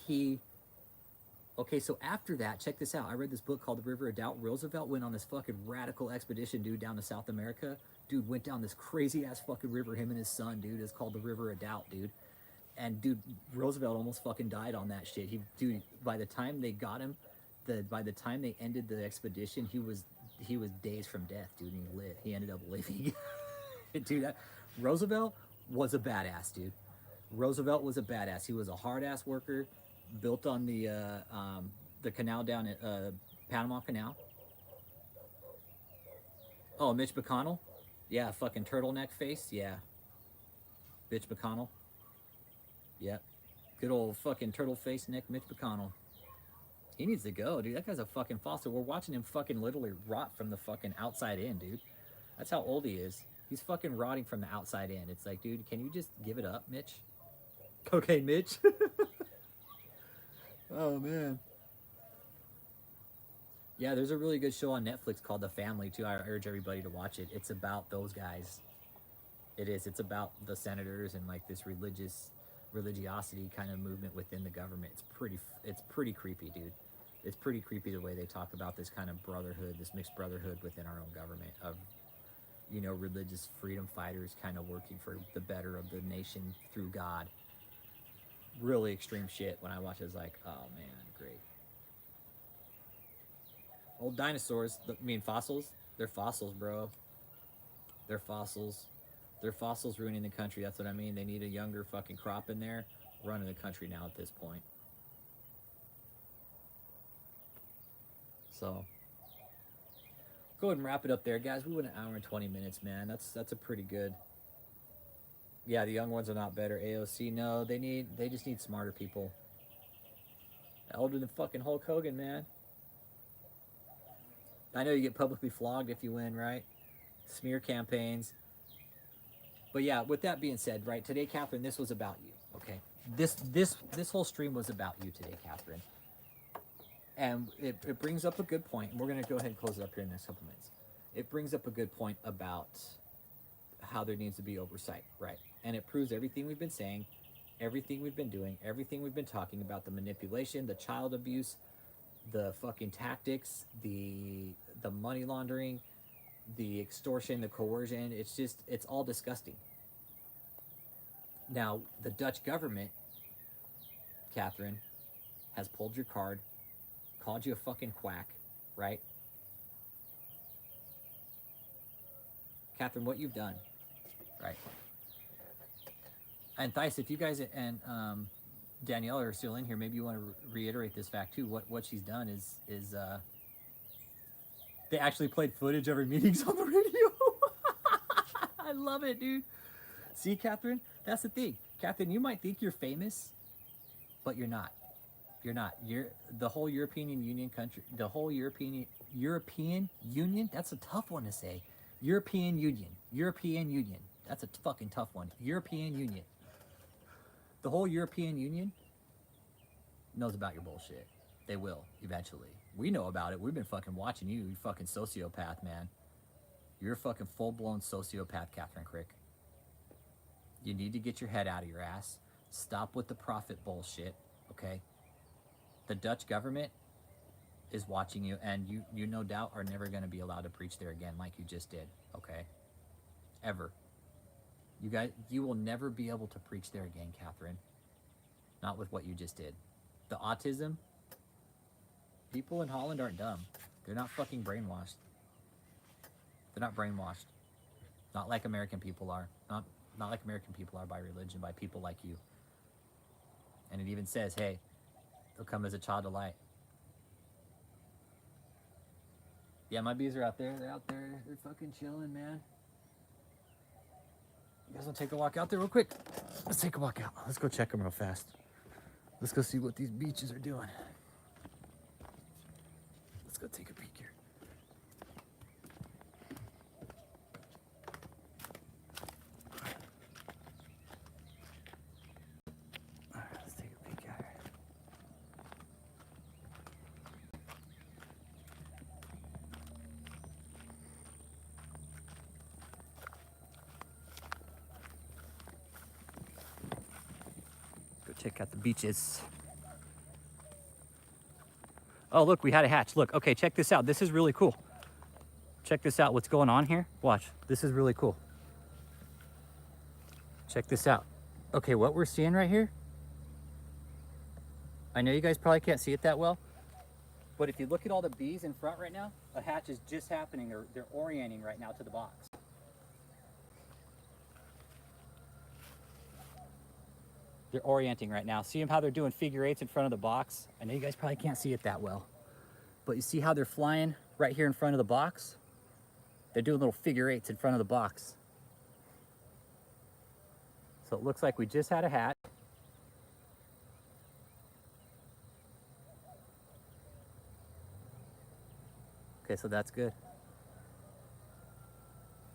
okay, so after that, check this out. I read this book called The River of Doubt. Roosevelt went on this fucking radical expedition, dude, down to South America. Dude went down this crazy-ass fucking river, him and his son, dude. It's called The River of Doubt, dude. And, dude, Roosevelt almost fucking died on that shit. Dude, by the time they got him, by the time they ended the expedition, he was days from death, dude, and he ended up living. Dude, Roosevelt was a badass, dude. Roosevelt was a badass. He was a hard-ass worker, built on the canal down at Panama Canal. Oh, Mitch McConnell? Yeah, fucking turtleneck face, yeah. Mitch McConnell. Yep. Good old fucking turtle face neck Mitch McConnell. He needs to go, dude. That guy's a fucking fossil. We're watching him fucking literally rot from the fucking outside in, dude. That's how old he is. He's fucking rotting from the outside in. It's like, dude, can you just give it up, Mitch? Okay, Mitch. Oh, man. Yeah, there's a really good show on Netflix called The Family, too. I urge everybody to watch it. It's about those guys. It is. It's about the senators and, like, this religiosity kind of movement within the government. It's pretty creepy, dude. It's pretty creepy the way they talk about this kind of brotherhood, this mixed brotherhood within our own government of, you know, religious freedom fighters kind of working for the better of the nation through God. Really extreme shit. When I watch it, it's like, oh man, great. Old dinosaurs, fossils? They're fossils, bro. They're fossils. They're fossils ruining the country. That's what I mean. They need a younger fucking crop in there running the country now at this point. So, go ahead and wrap it up there, guys. We went an hour and 20 minutes, man. That's a pretty good. Yeah, the young ones are not better. AOC, no, they just need smarter people. Older than fucking Hulk Hogan, man. I know you get publicly flogged if you win, right? Smear campaigns. But yeah, with that being said, right, today, Kathryn, this was about you, okay? This whole stream was about you today, Kathryn. And it brings up a good point. And we're going to go ahead and close it up here in the next couple minutes. It brings up a good point about how there needs to be oversight, right? And it proves everything we've been saying, everything we've been doing, everything we've been talking about, the manipulation, the child abuse, the fucking tactics, the money laundering, the extortion, the coercion. It's all disgusting. Now, the Dutch government, Kathryn, has pulled your card, called you a fucking quack, right? Kathryn, what you've done, right? And Thais, if you guys, and Danielle are still in here. Maybe you want to reiterate this fact too. What she's done is they actually played footage of her meetings on the radio. I love it, dude. See, Kathryn, that's the thing. Kathryn, you might think you're famous, but you're not. You're not. You're the whole European Union country. The whole European Union. That's a tough one to say. European Union. European Union. That's a fucking tough one. European Union. The whole European Union knows about your bullshit. They will eventually. We know about it. We've been fucking watching you. You fucking sociopath, man. You're a fucking full-blown sociopath, Kathryn Crick. You need to get your head out of your ass. Stop with the profit bullshit, okay? The Dutch government is watching you, and you no doubt are never going to be allowed to preach there again like you just did, okay? Ever. You will never be able to preach there again, Kathryn. Not with what you just did. The autism, people in Holland aren't dumb. They're not fucking brainwashed. They're not brainwashed. Not like American people are. Not like American people are by religion, by people like you. And it even says, hey, they'll come as a child of light. Yeah, my bees are out there. They're out there. They're fucking chilling, man. You guys want to take a walk out there real quick? Let's take a walk out. Let's go check them real fast. Let's go see what these beaches are doing. Let's go take a peek here. All right, let's take a peek out here. Check out the beaches. Oh, look, we had a hatch. Look, okay, check this out. This is really cool. Check this out, what's going on here. Watch, this is really cool. Check this out. Okay, what we're seeing right here, I know you guys probably can't see it that well, but if you look at all the bees in front right now, a hatch is just happening. They're orienting right now to the box. They're orienting right now. See them how they're doing figure eights in front of the box? I know you guys probably can't see it that well, but you see how they're flying right here in front of the box? They're doing little figure eights in front of the box. So it looks like we just had a hatch. Okay, so that's good.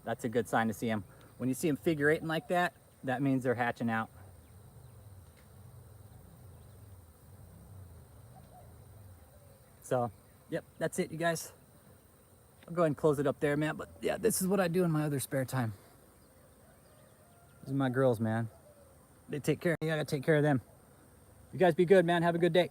That's a good sign to see them. When you see them figure eighting like that, that means they're hatching out. So, yep, that's it, you guys. I'll go ahead and close it up there, man. But yeah, this is what I do in my other spare time. These are my girls, man. They take care of me. I gotta take care of them. You guys be good, man. Have a good day.